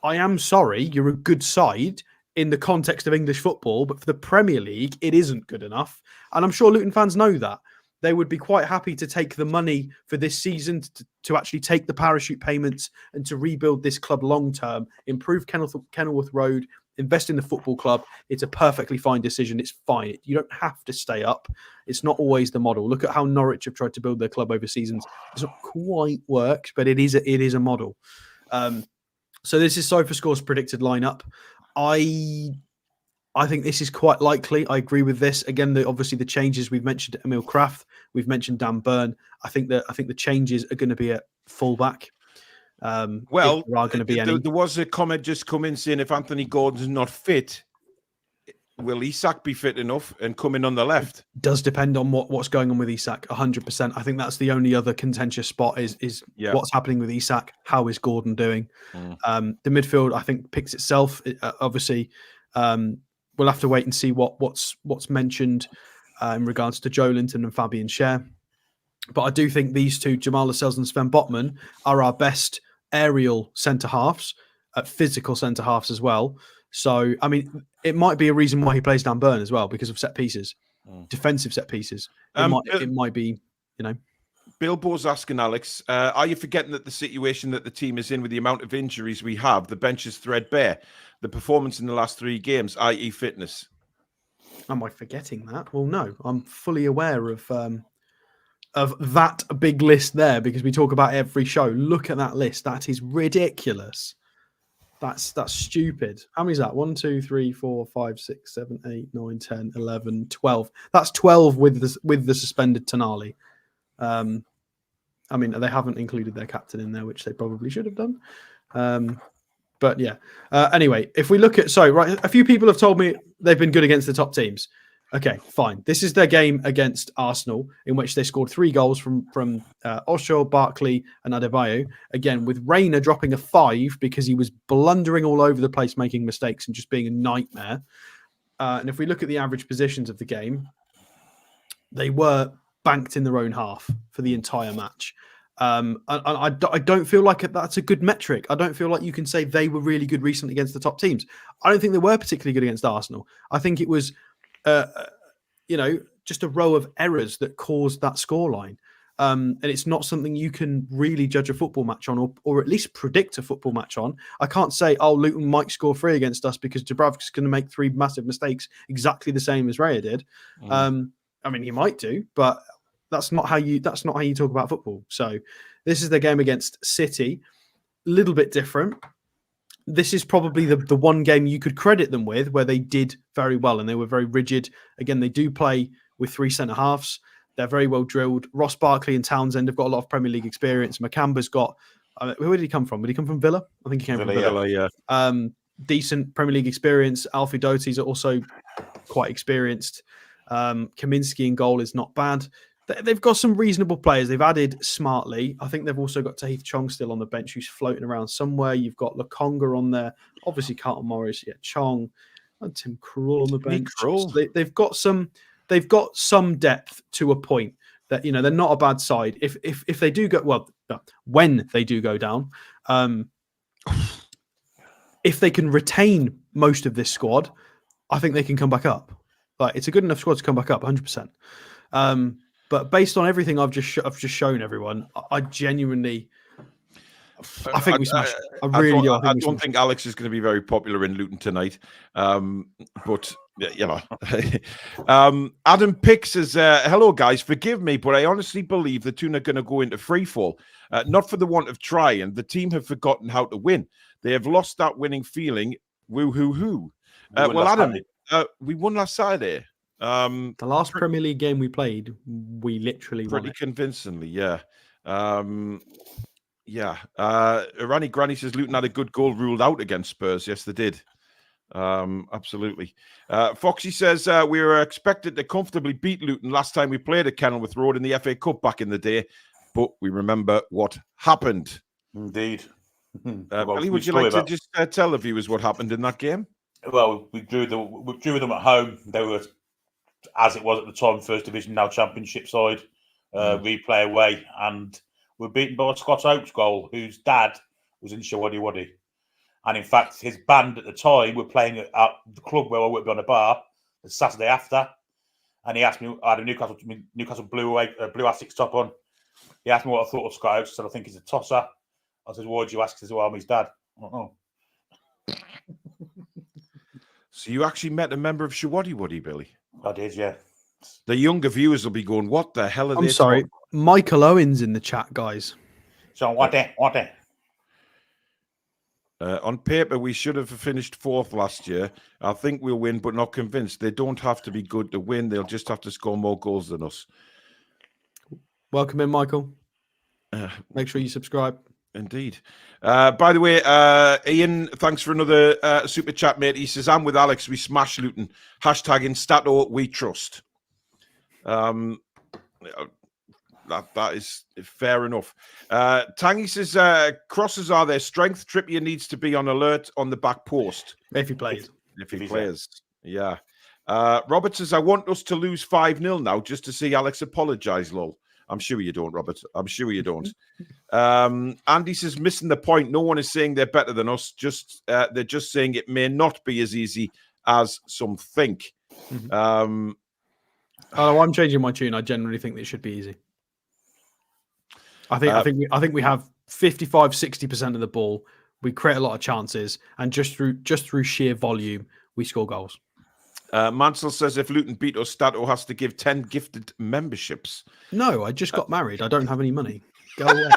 I am sorry, you're a good side in the context of English football, but for the Premier League, it isn't good enough. And I'm sure Luton fans know that. They would be quite happy to take the money for this season to actually take the parachute payments and to rebuild this club long term, improve Kenilworth Road, invest in the football club. It's a perfectly fine decision. It's fine. You don't have to stay up. It's not always the model. Look at how Norwich have tried to build their club over seasons. It's not quite worked, but it is a model. So this is SofaScore's predicted lineup. I think this is quite likely. I agree with this. Again, obviously the changes we've mentioned, Emil Kraft, we've mentioned Dan Burn. I think the changes are going to be at fullback. well, there are going to be any. There was a comment just come in saying if Anthony Gordon's not fit, will Isak be fit enough and come in on the left? It does depend on what's going on with Isak. 100%. I think that's the only other contentious spot is what's happening with Isak. How is Gordon doing? The midfield, I think, picks itself. Obviously. We'll have to wait and see what's mentioned in regards to Joe Linton and Fabian Schär. But I do think these two, Jamal Lascelles and Sven Botman, are our best aerial centre-halves, physical centre-halves as well. So, I mean, it might be a reason why he plays Dan Burn as well, because of set pieces, defensive set pieces. It might be, Bilbo's asking Alex, are you forgetting that the situation that the team is in with the amount of injuries we have, the bench is threadbare, the performance in the last 3 games, i.e. fitness? Am I forgetting that? Well, no, I'm fully aware of that big list there because we talk about every show. Look at that list. That is ridiculous. That's stupid. How many is that? 1, 2, 3, 4, 5, 6, 7, 8, 9, 10, 11, 12. That's 12 with the suspended Tonali. I mean, they haven't included their captain in there, which they probably should have done. But yeah. Anyway, if we look at a few people have told me they've been good against the top teams. Okay, fine. This is their game against Arsenal, in which they scored 3 goals from Osho, Barkley, and Adebayo. Again, with Reina dropping a 5 because he was blundering all over the place, making mistakes and just being a nightmare. And if we look at the average positions of the game, they were banked in their own half for the entire match. I don't feel like that's a good metric. I don't feel like you can say they were really good recently against the top teams. I don't think they were particularly good against Arsenal. I think it was, just a row of errors that caused that scoreline. And it's not something you can really judge a football match on, or at least predict a football match on. I can't say, oh, Luton might score 3 against us because Dubravka's going to make 3 massive mistakes exactly the same as Raya did. I mean, he might do, but that's not how you talk about football. So this is the game against City, a little bit different. This is probably the one game you could credit them with where they did very well and they were very rigid. Again, they do play with 3 centre-halves. They're very well drilled. Ross Barkley and Townsend have got a lot of Premier League experience. Makamba's got... where did he come from? Did he come from Villa? I think he came from Villa. Yeah. Decent Premier League experience. Alfie Doty's also quite experienced. Kaminsky in goal is not bad. They've got some reasonable players. They've added smartly. I think they've also got Tahith Chong still on the bench, who's floating around somewhere. You've got Lokonga on there. Obviously, Carlton Morris, Chong, and Tim Krul on the bench. They've got some depth to a point that they're not a bad side. If they do go when they do go down, if they can retain most of this squad, I think they can come back up. Like, it's a good enough squad to come back up, 100%. But based on everything I've just shown everyone, I genuinely, I think we smashed. I don't think Alex is going to be very popular in Luton tonight. But Adam Pick says, "Hello guys, forgive me, but I honestly believe the Toon are going to go into freefall. Not for the want of trying. The team have forgotten how to win. They have lost that winning feeling. Woo hoo hoo. Well, Adam, we won last Saturday." The last Premier League game we played, we literally pretty won it. Convincingly, yeah. Irani Granny says Luton had a good goal ruled out against Spurs. Yes, they did. Absolutely. Foxy says we were expected to comfortably beat Luton last time we played at Kenilworth Road in the FA Cup back in the day, but we remember what happened. Indeed. Billy, would you like to just tell the viewers what happened in that game? Well, we drew with them at home. They were, as it was at the time, First Division, now Championship side. We play away, and we're beaten by a Scott Oakes goal, whose dad was in Shawaddy Waddy. And in fact, his band at the time were playing at the club where I worked on a bar the Saturday after. And he asked me, I had a Newcastle blue Asics top on. He asked me what I thought of Scott Oakes. I said, I think he's a tosser. I said, why did you ask? He said, well, I'm his dad. I don't know. So you actually met a member of Shawaddy Waddy, Billy? I did, yeah. The younger viewers will be going, what the hell are they? I'm sorry. Michael Owen's in the chat, guys. So what? On paper, we should have finished 4th last year. I think we'll win, but not convinced. They don't have to be good to win. They'll just have to score more goals than us. Welcome in, Michael. Make sure you subscribe. Indeed. By the way, Ian, thanks for another super chat, mate. He says, I'm with Alex. We smash Luton. Hashtag in Stato, we trust. That is fair enough. Tangy says, crosses are their strength. Trippier needs to be on alert on the back post. If he plays. If he plays. Yeah. Robert says, I want us to lose 5-0 now just to see Alex apologise, lol. I'm sure you don't, Robert. I'm sure you don't. Andy says, missing the point. No one is saying they're better than us. They're just saying it may not be as easy as some think. I'm changing my tune. I generally think that it should be easy. I think we have 55-60% of the ball. We create a lot of chances, and just through sheer volume, we score goals. Mansell says if Luton beat us, Stato has to give 10 gifted memberships. No, I just got married. I don't have any money. Go away.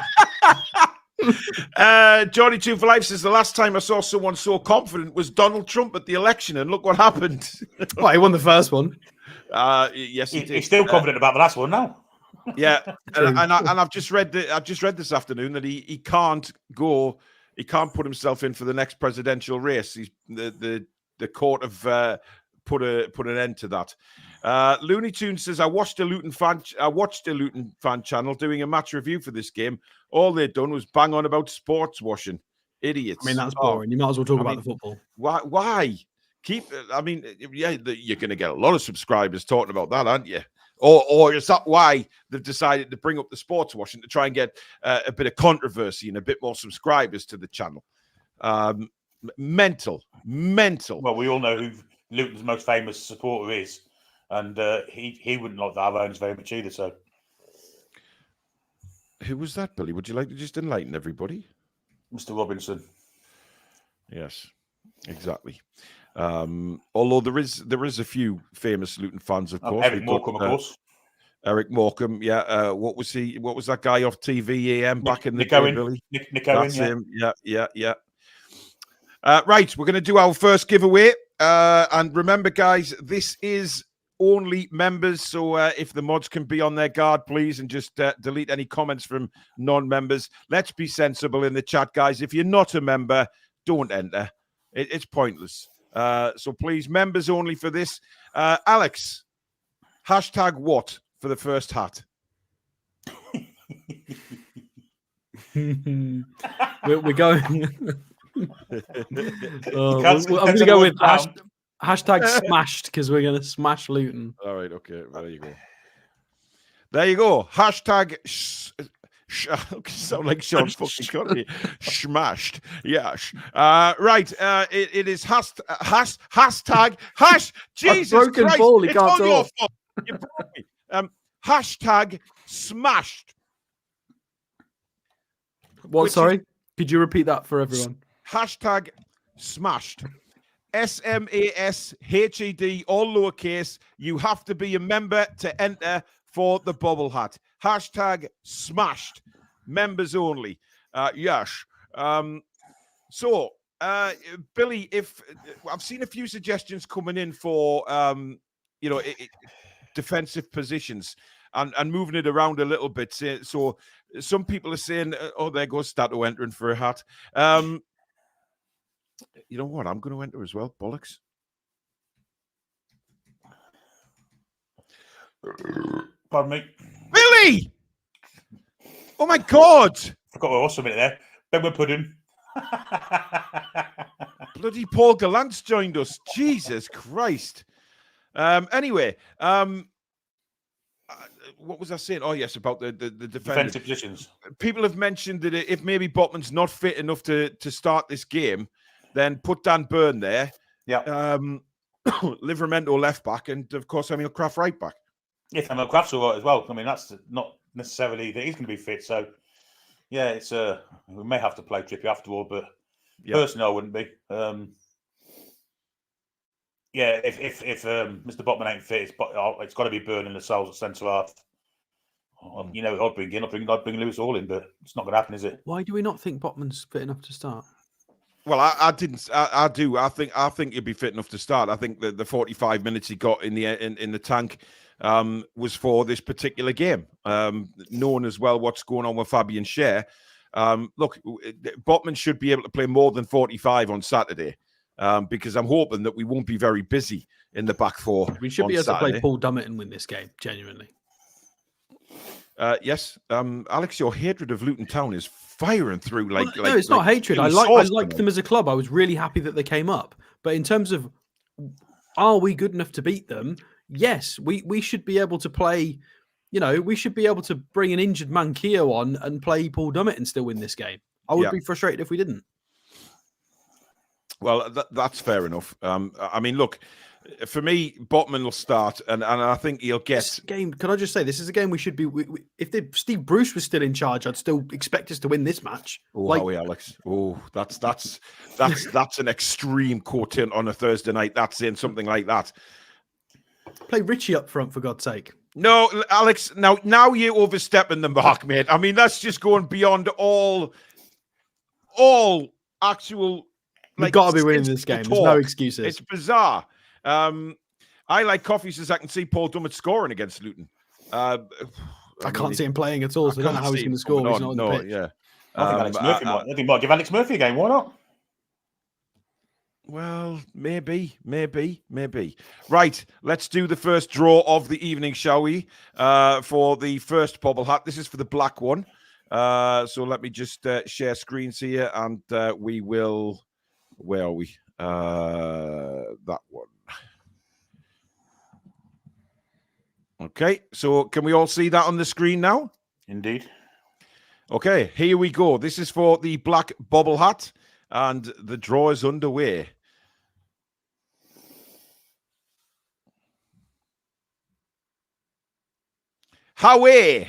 Johnny 2 for Life says the last time I saw someone so confident was Donald Trump at the election, and look what happened. Well, he won the first one. Yes, he did. He's still confident about the last one now. Yeah, and I've just read this afternoon that he can't put himself in for the next presidential race. He's the court of put an end to that. Looney Tunes says I watched a Luton fan channel doing a match review for this game. All they'd done was bang on about sports washing. Idiots. I mean, that's boring. You might as well talk about the football. Why? You're going to get a lot of subscribers talking about that, aren't you? Or is that why they've decided to bring up the sports washing to try and get a bit of controversy and a bit more subscribers to the channel? Mental. Well, we all know who Luton's most famous supporter is, and he wouldn't like the Avones very much either. So, Who was that, Billy? Would you like to just enlighten everybody? Mr. Robinson. Yes, exactly. Although there is a few famous Luton fans, of course. Eric Morecambe, of course. Eric Morecambe, yeah. What was he? What was that guy off TV back in the Nick day, Owen. Billy? Nick Owen, That's him. Yeah. Right, we're going to do our first giveaway. And remember, guys, this is only members. So if the mods can be on their guard, please, and just delete any comments from non-members. Let's be sensible in the chat, guys. If you're not a member, don't enter. It's pointless. So please, members only for this. Alex, hashtag what for the first hat? We're going. I'm Can't going to say go the with word pound. hashtag smashed because we're going to smash Luton. All right, okay. There you go. There you go. Hashtag sound like Sean fucking Connery. Smashed. Yes. Right. It is hashtag hash. Jesus broken Christ. ball, he It's can't all your talk. fault. You broke me. Hashtag smashed. What? Which Sorry? Could you repeat that for everyone? Hashtag smashed. SMASHED, all lowercase. You have to be a member to enter for the bubble hat. Hashtag smashed. Members only. Yes. So, Billy, if I've seen a few suggestions coming in for, defensive positions and moving it around a little bit. So some people are saying, oh, there goes Stato entering for a hat. You know what? I'm going to enter as well. Bollocks. Pardon me. Billy! Oh, my God. Forgot what was something there. Bedward pudding. Bloody Paul Gallant's joined us. Jesus Christ. Anyway, what was I saying? Oh, yes, about the Defensive positions. People have mentioned that if maybe Botman's not fit enough to start this game, then put Dan Byrne there. Yeah. Livramento left back, and of course, Emil Kraft right back. Yes, Emil Kraft's all right as well. I mean, that's not necessarily that he's going to be fit. So, yeah, it's we may have to play Trippy after all, but personally, I wouldn't be. Yeah, if Mr. Botman ain't fit, it's got to be Byrne and Lascelles at centre half. You know, I'd bring Lewis all in, but it's not going to happen, is it? Why do we not think Botman's fit enough to start? Well, I didn't. I do. I think he'd be fit enough to start. I think that the 45 minutes he got in the tank was for this particular game. Knowing as well what's going on with Fabian Schär. Look, Botman should be able to play more than 45 on Saturday. Because I'm hoping that we won't be very busy in the back four. We should be able Saturday. to play Paul Dummett and win this game, genuinely. Yes, Alex, your hatred of Luton Town is firing through. No, it's not hatred. I like them as a club. I was really happy that they came up. But in terms of, are we good enough to beat them? Yes, we should be able to play. You know, we should be able to bring an injured Manquillo on and play Paul Dummett and still win this game. I would be frustrated if we didn't. Well, that's fair enough. I mean, look, for me, Botman will start, and I think he'll get this game. Can I just say, this is a game we should be. If Steve Bruce was still in charge, I'd still expect us to win this match. Oh, Howie, Alex. Oh, that's an extreme quote on a Thursday night. That's saying something like that. Play Richie up front, for God's sake. No, Alex. Now you're overstepping the mark, mate. I mean, that's just going beyond all actual. We've got to be winning this game. There's no excuses. It's bizarre. I like Coffee says I can see Paul Dummett scoring against Luton. I can't see him playing at all, so I don't know how he's going to score. He's not on the pitch. Yeah. I think he might give Alex Murphy a game. Why not? Well, maybe. Right, let's do the first draw of the evening, shall we? For the first bobble hat. This is for the black one. So let me just share screens here, and we will. Where are we? That one. Okay, so can we all see that on the screen now? Indeed. Okay, here we go. This is for the black bobble hat, and the draw is underway. Howie!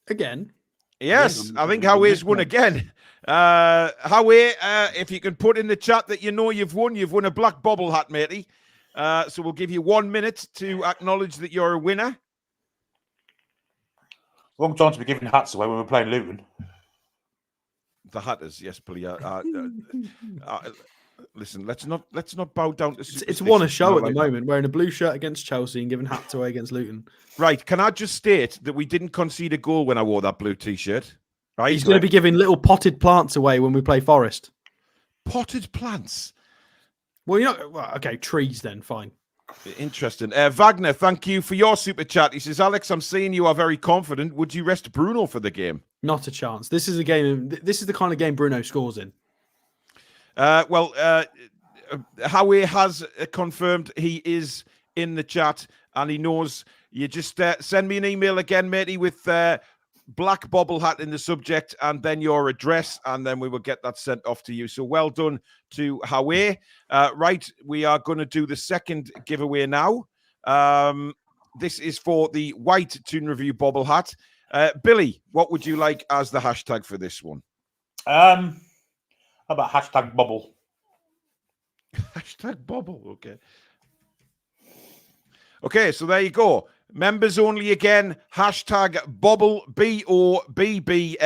Again. Yes, I think Howie's won again. Howie, if you can put in the chat that you know you've won a black bobble hat, matey. So we'll give you 1 minute to acknowledge that you're a winner. Wrong time to be giving hats away when we're playing Luton. The Hatters, yes, please. Listen, let's not bow down to It's won a show at the moment, wearing a blue shirt against Chelsea and giving hats away against Luton. Right, can I just state that we didn't concede a goal when I wore that blue T-shirt? Right, he's going to be giving little potted plants away when we play Forest. Potted plants? Well, okay, trees then, fine. Interesting. Wagner, thank you for your super chat. He says, Alex, I'm seeing you are very confident. Would you rest Bruno for the game? Not a chance. This is a game. This is the kind of game Bruno scores in. Howie has confirmed he is in the chat and he knows. You just send me an email again, matey, with black bobble hat in the subject and then your address, and then we will get that sent off to you. So well done to Howie. Right, we are going to do the second giveaway now. This is for the white Toon Review bobble hat. Billy, what would you like as the hashtag for this one? How about hashtag bubble? Hashtag bubble, okay. Okay, so there you go. Members only again, hashtag bobble, BOBBLE,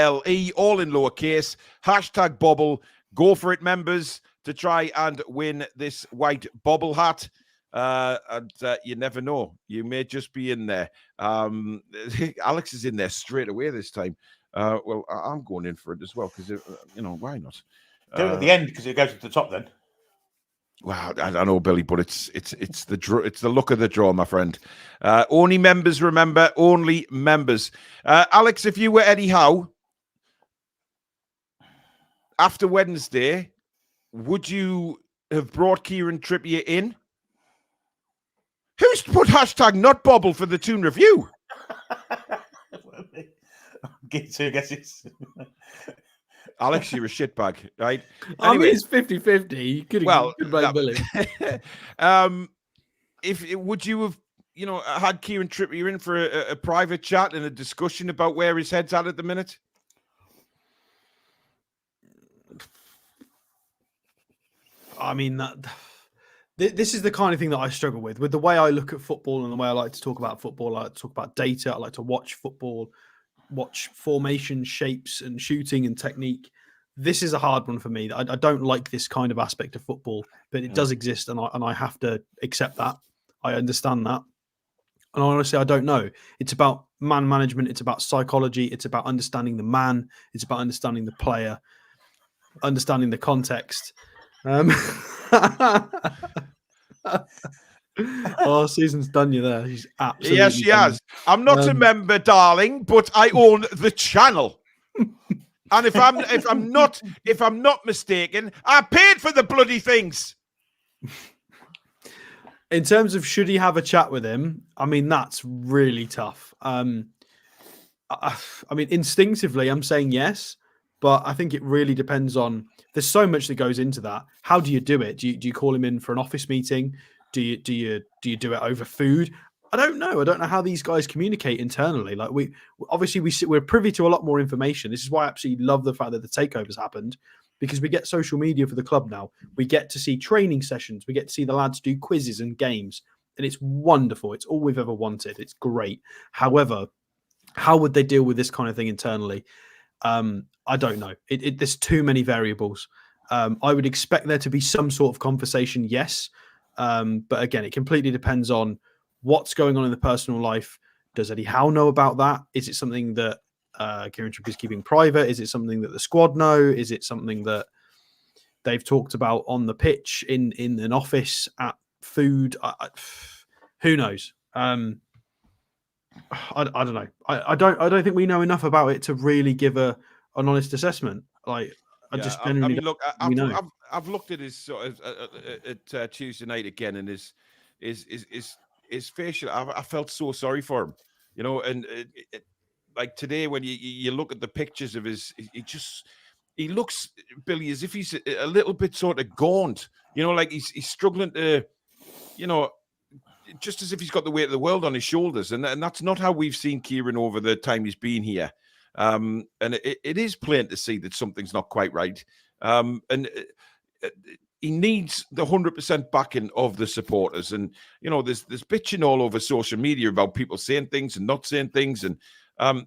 all in lowercase, hashtag bobble. Go for it, members, to try and win this white bobble hat. And you never know. You may just be in there. Alex is in there straight away this time. Well, I'm going in for it as well because, why not? Do it at the end because it goes to the top then. Wow, I don't know, Billy, but it's the draw, it's the luck of the draw, my friend. Only members, remember, only members. Alex, if you were Eddie Howe after Wednesday, would you have brought Kieran Trippier in? Who's put hashtag not bobble for the Toon Review? Guess Alex, you're a shitbag, right? Anyway, I mean, it's 50-50. You could have Billy. Would you have, had Kieran Trippier in for a private chat and a discussion about where his head's at the minute? I mean, this is the kind of thing that I struggle with the way I look at football and the way I like to talk about football. I like to talk about data. I like to watch football, watch formation, shapes, and shooting and technique. This is a hard one for me. I don't like this kind of aspect of football, but it does exist, and I have to accept that. I understand that. And honestly, I don't know. It's about man management. It's about psychology. It's about understanding the man. It's about understanding the player, understanding the context. Oh, Susan's done you there. She's absolutely yes, she has. I'm not a member, darling, but I own the channel. And if I'm not mistaken, I paid for the bloody things. In terms of should he have a chat with him, I mean that's really tough. I mean, instinctively, I'm saying yes, but I think it really depends on. There's so much that goes into that. How do you do it? Do you call him in for an office meeting? Do you do it over food? I don't know. I don't know how these guys communicate internally. Like we're privy to a lot more information. This is why I absolutely love the fact that the takeover's happened, because we get social media for the club now. We get to see training sessions. We get to see the lads do quizzes and games, and it's wonderful. It's all we've ever wanted. It's great. However, how would they deal with this kind of thing internally? I don't know. There's too many variables. I would expect there to be some sort of conversation, yes. But again, it completely depends on what's going on in the personal life. Does Eddie Howe know about that? Is it something that Kieran Trippier is keeping private? Is it something that the squad know? Is it something that they've talked about on the pitch, in an office, at food? Who knows? I don't know. I don't think we know enough about it to really give an honest assessment. Like just generally. I mean, look, I've looked at his sort of at Tuesday night again, and his facial. I felt so sorry for him, and like today when you look at the pictures of his, he looks, Billy, as if he's a little bit sort of gaunt, like he's struggling to, just as if he's got the weight of the world on his shoulders, and that's not how we've seen Kieran over the time he's been here. And it is plain to see that something's not quite right. He needs the 100% backing of the supporters. And, there's bitching all over social media about people saying things and not saying things. And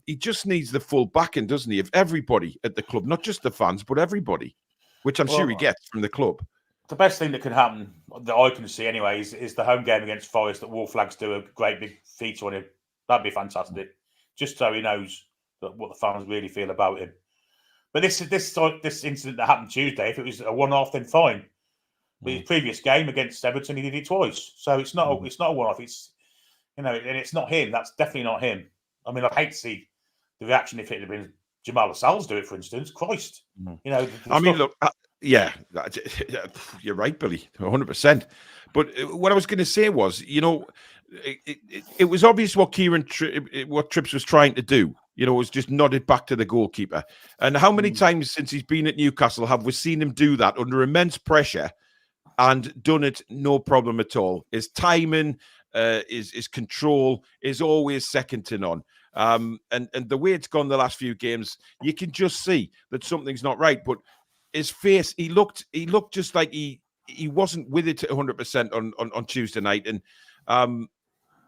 he just needs the full backing, doesn't he, of everybody at the club, not just the fans, but everybody, which I'm sure he gets from the club. The best thing that can happen, that I can see anyway, is the home game against Forest that Wolf Flags do a great big feature on him. That'd be fantastic, just so he knows what the fans really feel about him. But this incident that happened Tuesday, if it was a one-off, then fine. But his previous game against Everton, he did it twice, so it's not a one-off. It's and it's not him. That's definitely not him. I mean, I'd hate to see the reaction if it had been Jamal Lascelles do it, for instance. Christ, look, yeah, you're right, Billy, 100%. But what I was going to say was, it was obvious what what Trips was trying to do. Was just nod it back to the goalkeeper. And how many times since he's been at Newcastle have we seen him do that under immense pressure and done it no problem at all? His timing, his control is always second to none. And the way it's gone the last few games, you can just see that something's not right. But his face, he looked just like he wasn't with it 100% on Tuesday night. And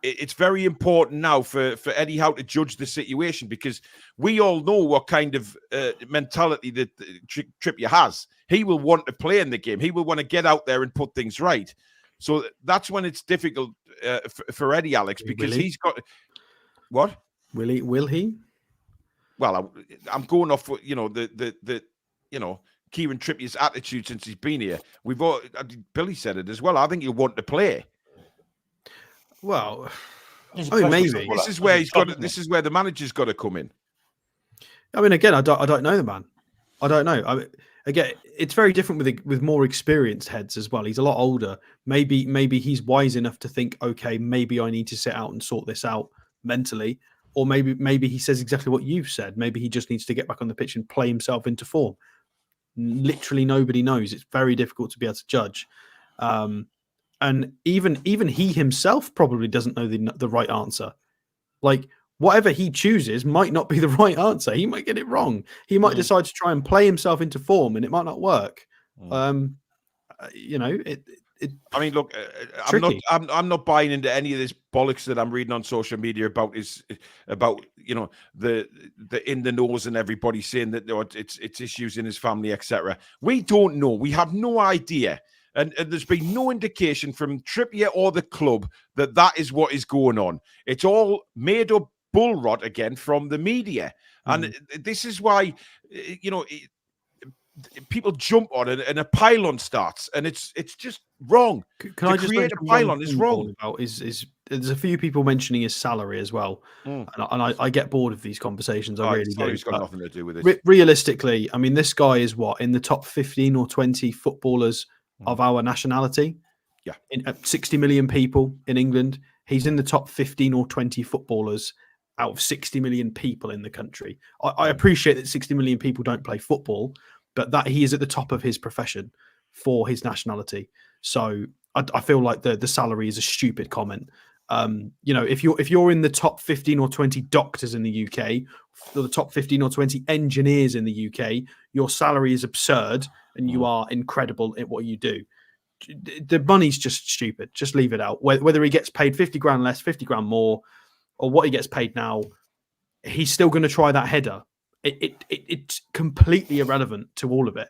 it's very important now for Eddie Howe to judge the situation, because we all know what kind of mentality that Trippier has. He will want to play in the game. He will want to get out there and put things right. So that's when it's difficult for Eddie, Alex, because he's got what? Will he? Well, I'm going off the Kieran Trippier's attitude since he's been here. Billy said it as well. I think he'll want to play. Well, maybe this is where This is where the manager's got to come in. I mean, again, I don't know the man. I don't know. Again, it's very different with more experienced heads as well. He's a lot older. Maybe he's wise enough to think, okay, maybe I need to sit out and sort this out mentally, or maybe he says exactly what you've said. Maybe he just needs to get back on the pitch and play himself into form. Literally, nobody knows. It's very difficult to be able to judge. And even he himself probably doesn't know the right answer. Like, whatever he chooses might not be the right answer. He might get it wrong. He might decide to try and play himself into form, and it might not work. I mean, look, I'm not buying into any of this bollocks that I'm reading on social media about the in the nose and everybody saying that it's issues in his family, etc. We don't know. We have no idea. And there's been no indication from Trippier or the club that is what is going on. It's all made up bull rot again from the media. And this is why, people jump on it and a pylon starts, and it's just wrong. Can I just create a pylon is wrong. Is there's a few people mentioning his salary as well, and I get bored of these conversations. I really do. It's got nothing to do with it. Realistically, I mean, this guy is in the top 15 or 20 footballers of our nationality. Yeah, 60 million people in England. He's in the top 15 or 20 footballers out of 60 million people in the country. I appreciate that 60 million people don't play football, but that he is at the top of his profession for his nationality. So I feel like the salary is a stupid comment. If you're in the top 15 or 20 doctors in the UK, or the top 15 or 20 engineers in the UK, your salary is absurd and you are incredible at what you do. The money's just stupid. Just leave it out. Whether he gets paid 50 grand less, 50 grand more, or what he gets paid now, he's still going to try that header. It's completely irrelevant to all of it.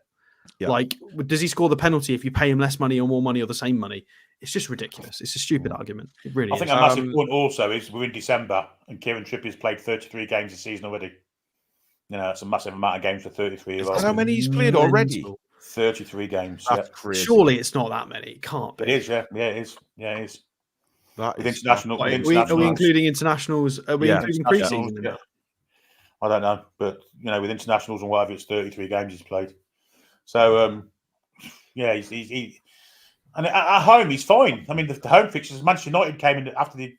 Yeah. Like, does he score the penalty if you pay him less money or more money or the same money? It's just ridiculous. It's a stupid argument. It really is. I think a massive point also is we're in December and Kieran Trippier's played 33 games this season already. That's a massive amount of games for 33-year-olds. How many he's played already? 33 games. That's crazy. Surely it's not that many. It can't be. It is, yeah. Yeah, it is. Yeah, it is. With international. Are we including internationals? Are we including pre-season? Yeah. I don't know, but with internationals and whatever, it's 33 games he's played. So he and at home he's fine. I mean, the home fixtures, Manchester United came in after the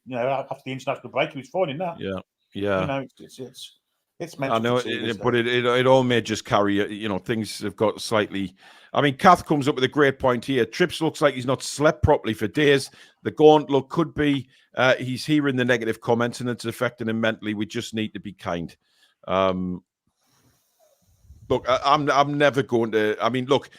international break. He was fine in that. Yeah. It's meant. I know, but it all may just carry. Things have got slightly. I mean, Kath comes up with a great point here. Trips looks like he's not slept properly for days. The gaunt look could be he's hearing the negative comments and it's affecting him mentally. We just need to be kind. Look, I'm never going to. I mean, look,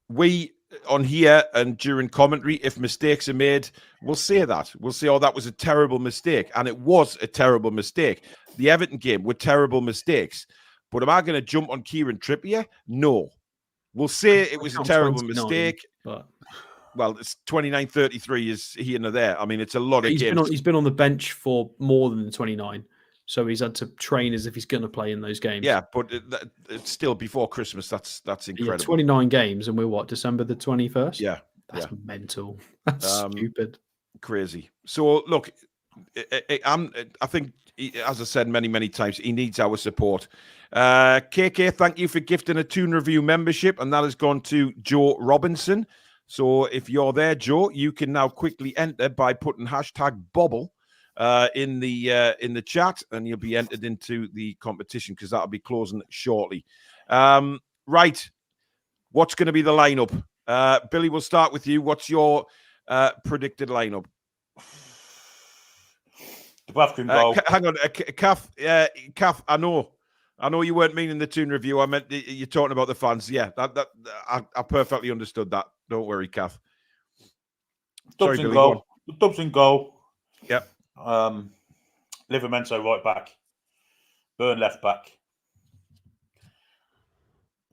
we on here and during commentary, if mistakes are made, we'll say that. We'll say, "Oh, that was a terrible mistake," and it was a terrible mistake. The Everton game were terrible mistakes. But am I going to jump on Kieran Trippier? No. We'll say it was a terrible mistake. But well, it's 29-33 is here and there. I mean, it's a lot of games. He's been on the bench for more than 29. So he's had to train as if he's going to play in those games. Yeah, but it's still before Christmas. That's incredible. Yeah, 29 games, and we're what, December the 21st? Yeah. That's mental. That's stupid. Crazy. So, look, I think, as I said many times, he needs our support. KK, thank you for gifting a Toon Review membership, and that has gone to Joe Robinson. So if you're there, Joe, you can now quickly enter by putting hashtag Bobble in the chat, and you'll be entered into the competition because that'll be closing shortly. Right, what's going to be the lineup? Billy, we'll start with you. What's your predicted lineup? Goal. Hang on, Kath. I know you weren't meaning the Toon Review. I meant you're talking about the fans. Yeah, I perfectly understood that. Don't worry, Kath. Dubs in goal. Dubs in goal. Yep. Livramento right back. Byrne left back.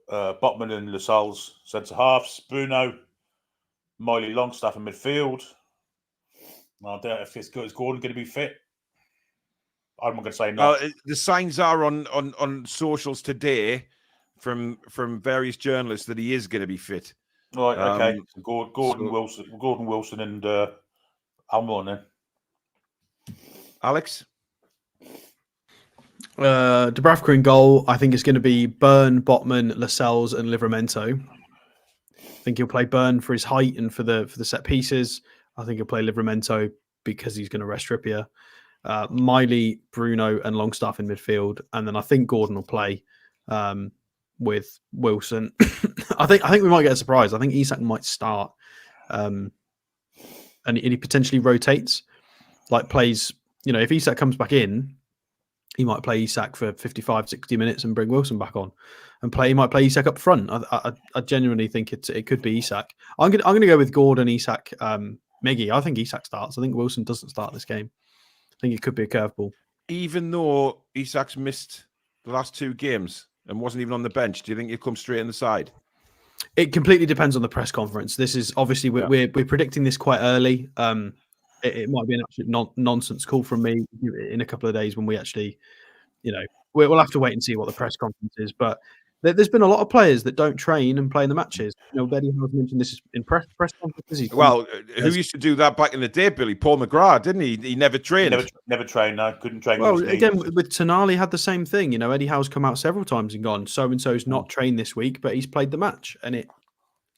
Botman and Lascelles centre halves. Bruno, Miley Longstaff in midfield. I don't know if is Gordon going to be fit. I'm not going to say no. The signs are on socials today from various journalists that he is going to be fit. Right. Okay. So Gordon Wilson, and Almon then. Alex. Dubravka in goal. I think it's going to be Byrne, Botman, Lascelles, and Livramento. I think he'll play Byrne for his height and for the set pieces. I think he'll play Livramento because he's going to rest Trippier. Miley, Bruno, and Longstaff in midfield, and then I think Gordon will play with Wilson. I think we might get a surprise. I think Isak might start, and he potentially rotates, like plays. You know, if Isak comes back in, he might play Isak for 55, 60 minutes and bring Wilson back on, and he might play Isak up front. I genuinely think it could be Isak. I'm gonna go with Gordon, Isak, Miggy. I think Isak starts. I think Wilson doesn't start this game. I think it could be a curveball. Even though Isak's missed the last two games and wasn't even on the bench, do you think he'll come straight in the side? It completely depends on the press conference. This is obviously we're predicting this quite early. It might be an absolute nonsense call from me in a couple of days when we actually, we'll have to wait and see what the press conference is. But there's been a lot of players that don't train and play in the matches. Eddie has mentioned this in press conferences. Who used to do that back in the day, Billy? Paul McGrath, didn't he? He never trained. Never trained. No, couldn't train. Well, again, with Toon Army had the same thing. Eddie Howe's come out several times and gone, so-and-so's not trained this week, but he's played the match. And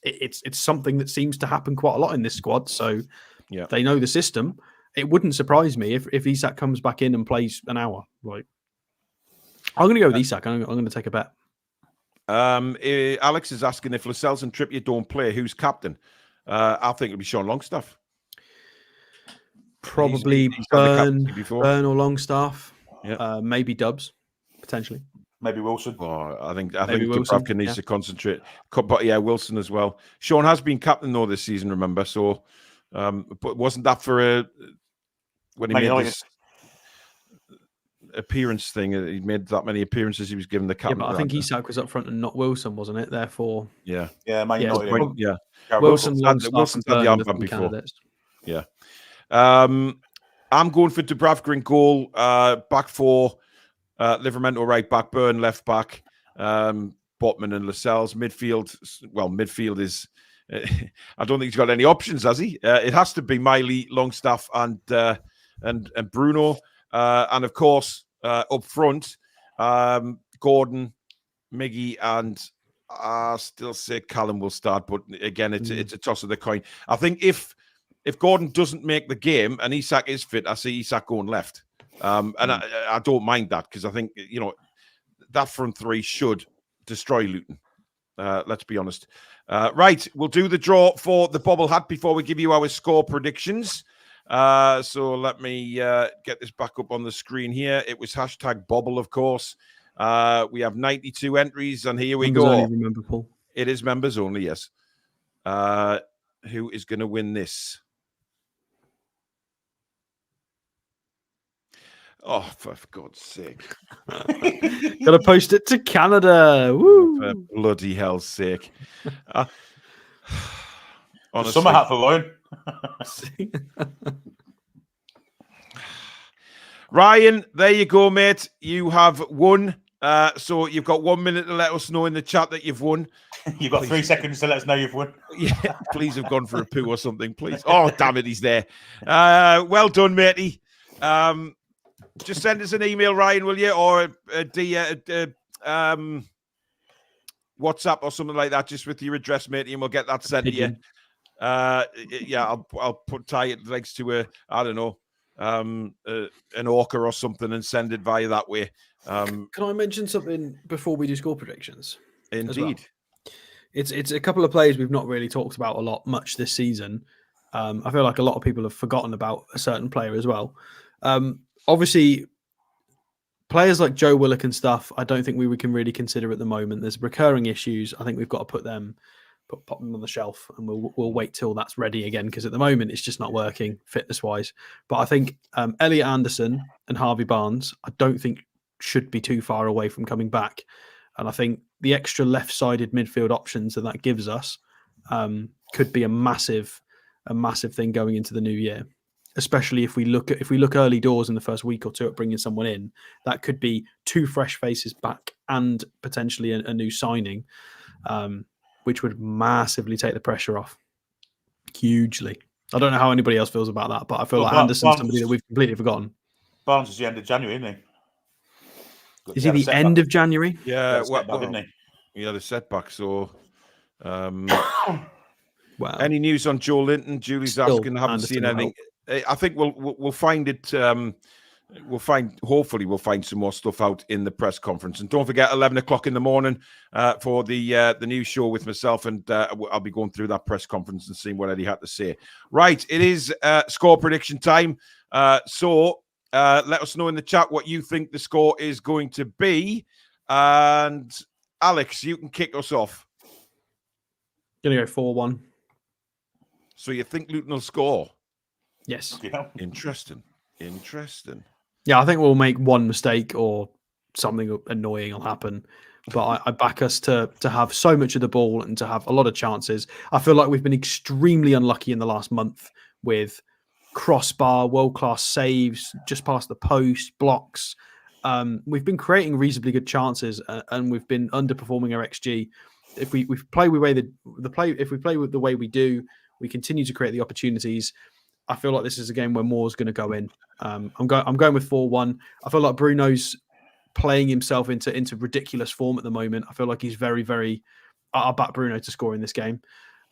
it's something that seems to happen quite a lot in this squad. So they know the system. It wouldn't surprise me if Isak comes back in and plays an hour. Like, I'm going to go with Isak. I'm going to take a bet. Alex is asking if Lascelles and Trippier don't play, who's captain? I think it'll be Sean Longstaff. Probably he's Byrne or Longstaff. Yeah. Maybe Dubs, potentially. Maybe Wilson. I think Dubravka needs to concentrate. But yeah, Wilson as well. Sean has been captain though this season, remember? So, but wasn't that for when he made this appearance thing? He made that many appearances. He was given the captain. Yeah, but I think Isak was up front and not Wilson, wasn't it? Therefore, Man Wilson had the armband before. Candidates. Yeah. I'm going for Dubravka in goal. Back four, Livramento right back, Byrne left back, Botman and Lascelles. Midfield is. I don't think he's got any options, has he? It has to be Miley, Longstaff, and Bruno, and of course up front, Gordon, Miggy, and I still say Callum will start. But again, it's a toss of the coin. I think if Gordon doesn't make the game and Isak is fit, I see Isak going left, and I don't mind that because I think that front three should destroy Luton. Let's be honest. Right, we'll do the draw for the bobble hat before we give you our score predictions. So let me get this back up on the screen here. It was hashtag Bobble, of course. We have 92 entries, and here we Members go. only, remember, Paul. It is members only, yes. Who is going to win this? Oh, for God's sake. Gotta post it to Canada. Woo! For bloody hell's sake. Honestly. Summer hat for Ryan. Ryan, there you go, mate. You have won. So you've got 1 minute to let us know in the chat that you've won. You've got 3 seconds to let us know you've won. Yeah, please have gone for a poo or something, please. Oh, damn it, he's there. Well done, matey. Just send us an email, Ryan, will you? Or WhatsApp or something like that, just with your address, matey, and we'll get that sent to you. Yeah, I'll tie it next to I don't know, an orca or something and send it via that way. Can I mention something before we do score predictions? Indeed. Well? It's a couple of players we've not really talked about much this season. I feel like a lot of people have forgotten about a certain player as well. Obviously, players like Joe Willock and stuff, I don't think we can really consider at the moment. There's recurring issues. I think we've got to pop them on the shelf, and we'll wait till that's ready again, because at the moment it's just not working fitness wise. But I think Elliot Anderson and Harvey Barnes, I don't think should be too far away from coming back. And I think the extra left-sided midfield options that gives us could be a massive thing going into the new year. Especially if we look early doors in the first week or two at bringing someone in, that could be 2 fresh faces back and potentially a new signing, which would massively take the pressure off. Hugely. I don't know how anybody else feels about that, but I feel like Anderson's somebody that we've completely forgotten. Barnes is the end of January, isn't he? Is he the end of January? Yeah, didn't he? He had a setback, so Well, any news on Joe Linton? Julie's asking, haven't seen anything. I think we'll find it. Hopefully we'll find some more stuff out in the press conference. And don't forget, 11 o'clock in the morning for the news show with myself, and I'll be going through that press conference and seeing what Eddie had to say. Right, it is score prediction time. So let us know in the chat what you think the score is going to be. And Alex, you can kick us off. Gonna go 4-1. So you think Luton will score? Yes. Yeah. Interesting. Yeah, I think we'll make one mistake or something annoying will happen. But I back us to have so much of the ball and to have a lot of chances. I feel like we've been extremely unlucky in the last month with crossbar, world-class saves, just past the post, blocks. We've been creating reasonably good chances, and we've been underperforming our XG. If we play with the way we do, we continue to create the opportunities. I feel like this is a game where Moore's going to go in. I'm going with 4-1. I feel like Bruno's playing himself into ridiculous form at the moment. I feel like he's very, very. I'll back Bruno to score in this game.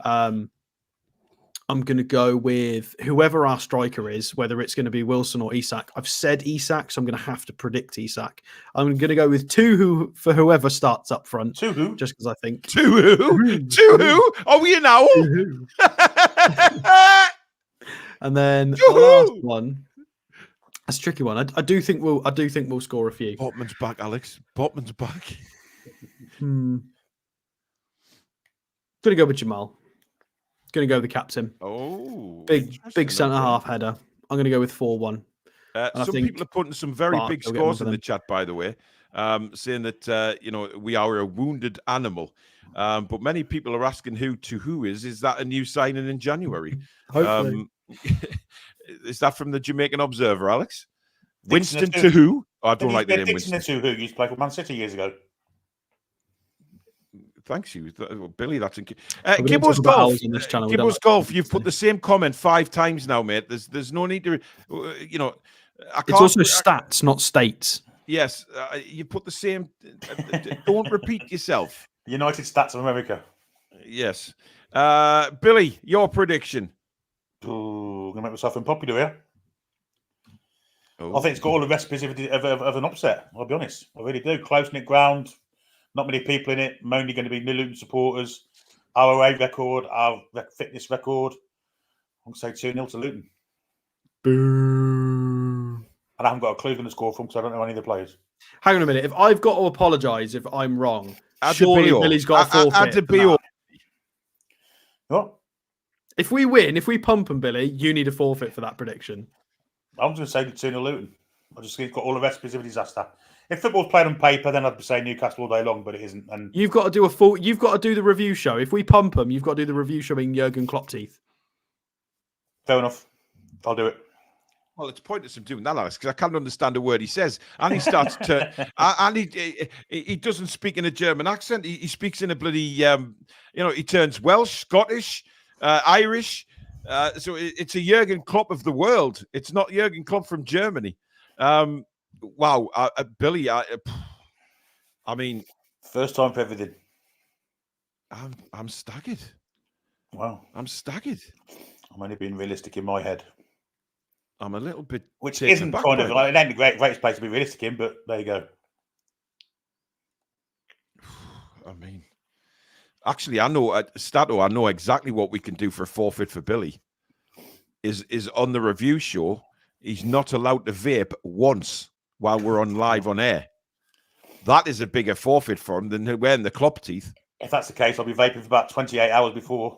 I'm going to go with whoever our striker is, whether it's going to be Wilson or Isak. I've said Isak, so I'm going to have to predict Isak. I'm going to go with Tuhu for whoever starts up front. Tuhu? Just because I think. Tuhu? Are we an owl? And then the last one. That's a tricky one. I do think we'll score a few. Botman's back, Alex. Botman's back. Gonna go with Jamal. Gonna go with the captain. Oh, big centre half header. I'm gonna go with 4-1. Some people are putting some very big scores in the chat, by the way, saying that we are a wounded animal. But many people are asking who is. Is that a new signing in January? Hopefully. Is that from the Jamaican Observer, Alex? Dixon Winston to who? Oh, I don't like the name Dixon Winston. who used to play for Man City years ago. Thanks, you, Billy. That's in Gibbo's Golf. Gibbo's Golf. You've put the same comment 5 times now, mate. There's no need to, It's also stats, not states. Yes, you put the same. Don't repeat yourself. United Stats of America. Yes, Billy, your prediction. I'm gonna make myself unpopular here. Oh. I think it's got all the recipes of an upset. I'll be honest. I really do. Close-knit ground, not many people in it. Mainly going to be Luton supporters. Our away record, our fitness record. I'm going to say 2-0 to Luton. Boo. And I haven't got a clue who's going to score from because I don't know any of the players. Hang on a minute. If I've got to apologise if I'm wrong, Adebayo. surely Billy's got a forfeit. for Adebayo. that. What? If we win, if we pump them, Billy, you need a forfeit for that prediction. I was going to say 2-0 Luton. I just got all the recipes of a disaster. If football's played on paper, then I'd be saying Newcastle all day long, but it isn't. And You've got to do a full. You've got to do the review show. If we pump them, you've got to do the review show in Jurgen Klopp teeth. fair enough. I'll do it. Well, it's pointless of doing that, Alex, because I can't understand a word he says. And he starts to, and he doesn't speak in a German accent. He speaks in a bloody, he turns Welsh, Scottish, Irish. So it's a Jurgen Klopp of the world. It's not Jurgen Klopp from Germany. Wow, Billy, I mean, First time for everything. I'm staggered. Wow. I'm staggered. I'm only being realistic in my head. I'm a little bit, Which taken isn't aback kind by of that. like, it ain't the greatest place to be realistic in, but there you go. I mean, actually, I know Stato. I know exactly what we can do for a forfeit for Billy. Is on the review show. He's not allowed to vape once while we're on live on air. That is a bigger forfeit for him than wearing the Klopp teeth. If that's the case, I'll be vaping for about 28 hours before.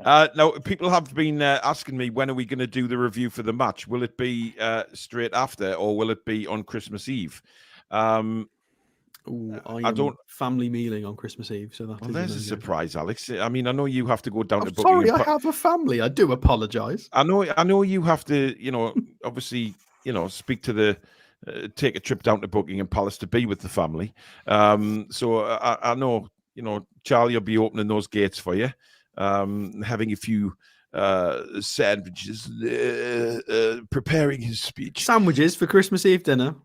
Now, people have been asking me, when are we going to do the review for the match? Will it be straight after, or will it be on Christmas Eve? I don't family mealing on Christmas Eve, so that Well, is there's a no-go. surprise, Alex. I mean, I know you have to go down to I'm Buckingham. sorry, I have a family. I do apologise. I know you have to, obviously, speak to the, take a trip down to Buckingham Palace to be with the family. So I know, Charlie will be opening those gates for you, having a few sandwiches, preparing his speech. Sandwiches for Christmas Eve dinner.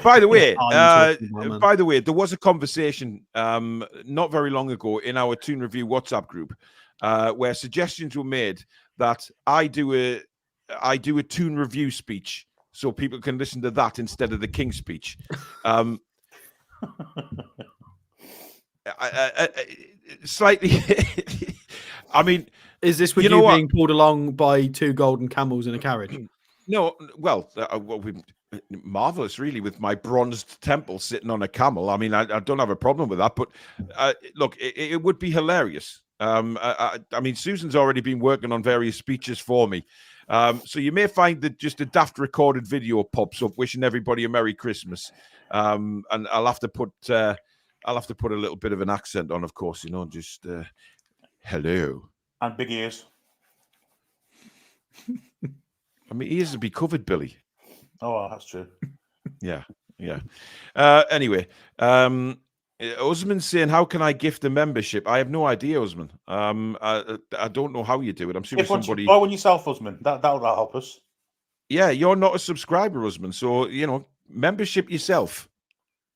By the way, man. there was a conversation not very long ago in our Toon Review WhatsApp group where suggestions were made that I do a Toon Review speech so people can listen to that instead of the King speech. Slightly. I mean, Is this with you being pulled along by two golden camels in a carriage? No, well, marvelous, really, with my bronzed temple sitting on a camel. I mean, I don't have a problem with that, but look, it would be hilarious. I mean, Susan's already been working on various speeches for me. So you may find that just a daft recorded video pops up wishing everybody a Merry Christmas. And I'll have to put a little bit of an accent on, of course, just hello. And big ears. I mean, ears would be covered, Billy. Oh, well, that's true. Yeah. Anyway, Usman's saying, how can I gift a membership? I have no idea, Usman. I don't know how you do it. I'm sure somebody... Buy one yourself, Usman. That'll help us. Yeah, you're not a subscriber, Usman. So, membership yourself.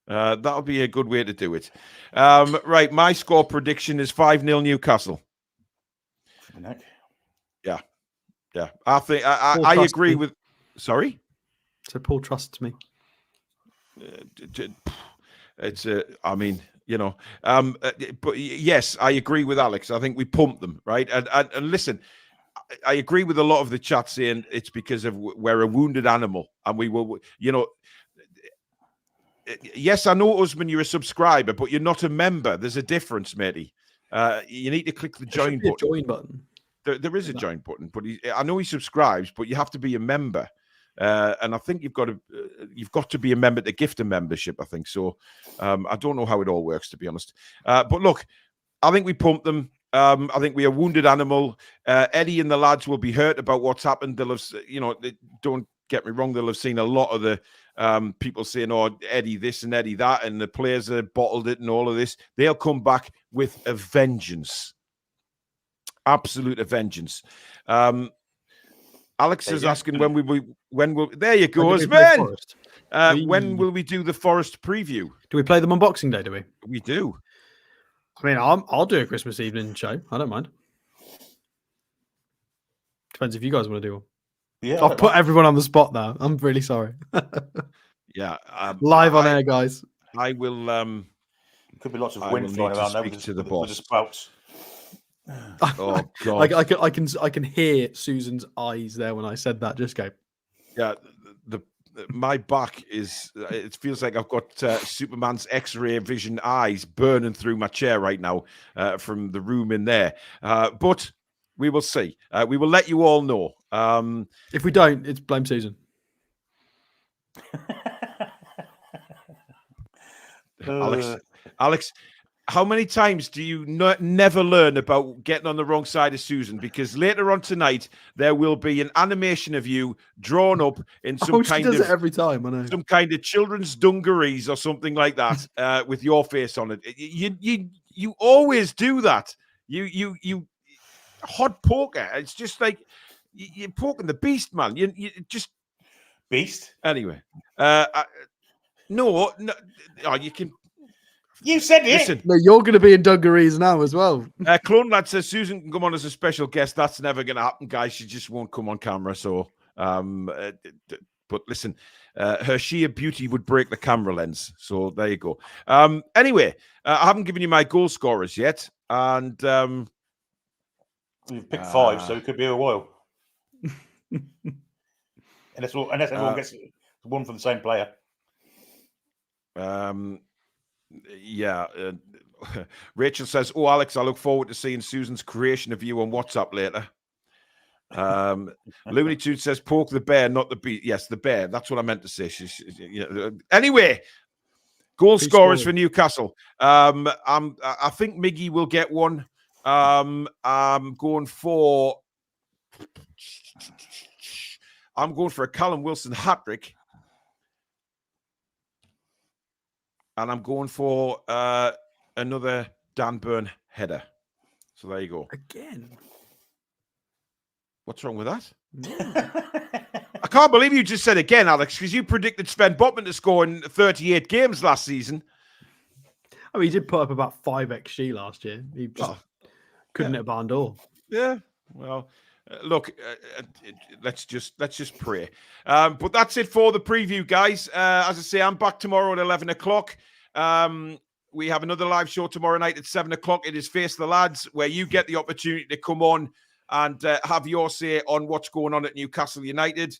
That'll be a good way to do it. Right, my score prediction is 5-0 Newcastle. Yeah. I think I agree with... Sorry? So Paul trusts me. It's but yes, I agree with Alex. I think we pumped them, right? And listen, I agree with a lot of the chat saying it's because of we're a wounded animal, and we will, yes, I know, Usman, you're a subscriber, but you're not a member. There's a difference, matey. You need to click the join button. Join button. There is a join button, but I know he subscribes, but you have to be a member. And I think you've got to be a member to gift a membership, I think. So I don't know how it all works, to be honest. But look, I think we pumped them. I think we're a wounded animal. Eddie and the lads will be hurt about what's happened. They'll have, don't get me wrong, they'll have seen a lot of the people saying, oh, Eddie this and Eddie that, and the players have bottled it and all of this. They'll come back with a vengeance. Absolute vengeance. Alex is asking when will there you go, man. When will we do the Forest preview? Do we play them on Boxing Day? Do we? We do. I mean, I'll do a Christmas evening show. I don't mind. Depends if you guys want to do one. Yeah, I'll put everyone on the spot now. I'm really sorry. Yeah, live on air, guys. I will. Could be lots of wind flying around there with the sprouts. Oh God! I can hear Susan's eyes there when I said that. Just go. Yeah, my back is. It feels like I've got Superman's X-ray vision eyes burning through my chair right now from the room in there. But we will see. We will let you all know. If we don't, it's blame Susan. Alex, how many times do you never learn about getting on the wrong side of Susan? Because later on tonight there will be an animation of you drawn up in some She kind does of it every time. I know. some kind of children's dungarees or something like that with your face on it. You always do that. You hot poker. It's just like you're poking the beast, man. You just Beast. anyway. No, oh, you can. You said it. Listen, No, you're going to be in dungarees now as well. Clone Lad says Susan can come on as a special guest. That's never going to happen, guys. She just won't come on camera. So, but listen, her sheer beauty would break the camera lens. So there you go. Anyway, I haven't given you my goal scorers yet, and You've picked 5, so it could be a while. unless everyone gets one from the same player. Yeah. Rachel says, "Oh, Alex, I look forward to seeing Susan's creation of you on WhatsApp later." Looney Tunes says, "Poke the bear, not the beast." Yes, the bear. That's what I meant to say. Anyway, goal scorers for Newcastle. I think Miggy will get one. I'm going for a Callum Wilson hat-trick. And I'm going for another Dan Burn header. So there you go. Again. What's wrong with that? I can't believe you just said again, Alex, because you predicted Sven Botman to score in 38 games last season. I mean, he did put up about 5 XG last year. He just couldn't hit a barn door. Yeah. Well, look, let's just pray. But that's it for the preview, guys. As I say, I'm back tomorrow at 11 o'clock. We have another live show tomorrow night at 7 o'clock. It is Face the Lads, where you get the opportunity to come on and have your say on what's going on at Newcastle United.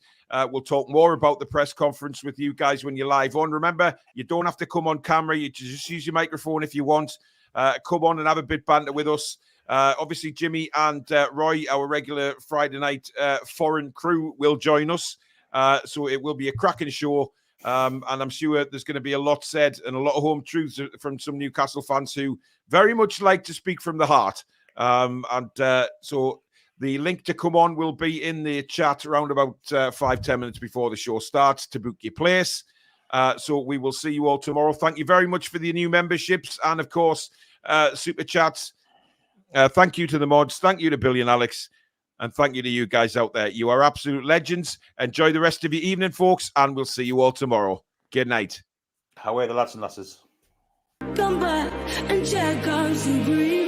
We'll talk more about the press conference with you guys when you're live on. Remember, you don't have to come on camera. You just use your microphone if you want. Come on and have a bit banter with us. Obviously, Jimmy and Roy, our regular Friday night foreign crew, will join us. So it will be a cracking show. And I'm sure there's going to be a lot said and a lot of home truths from some Newcastle fans who very much like to speak from the heart. So the link to come on will be in the chat around about 5-10 minutes before the show starts to book your place. So we will see you all tomorrow. Thank you very much for the new memberships and, of course, super chats. Thank you to the mods. Thank you to Billy and Alex. And thank you to you guys out there. You are absolute legends. Enjoy the rest of your evening, folks. And we'll see you all tomorrow. Good night. How are the lads and lasses? Come back and check out some green.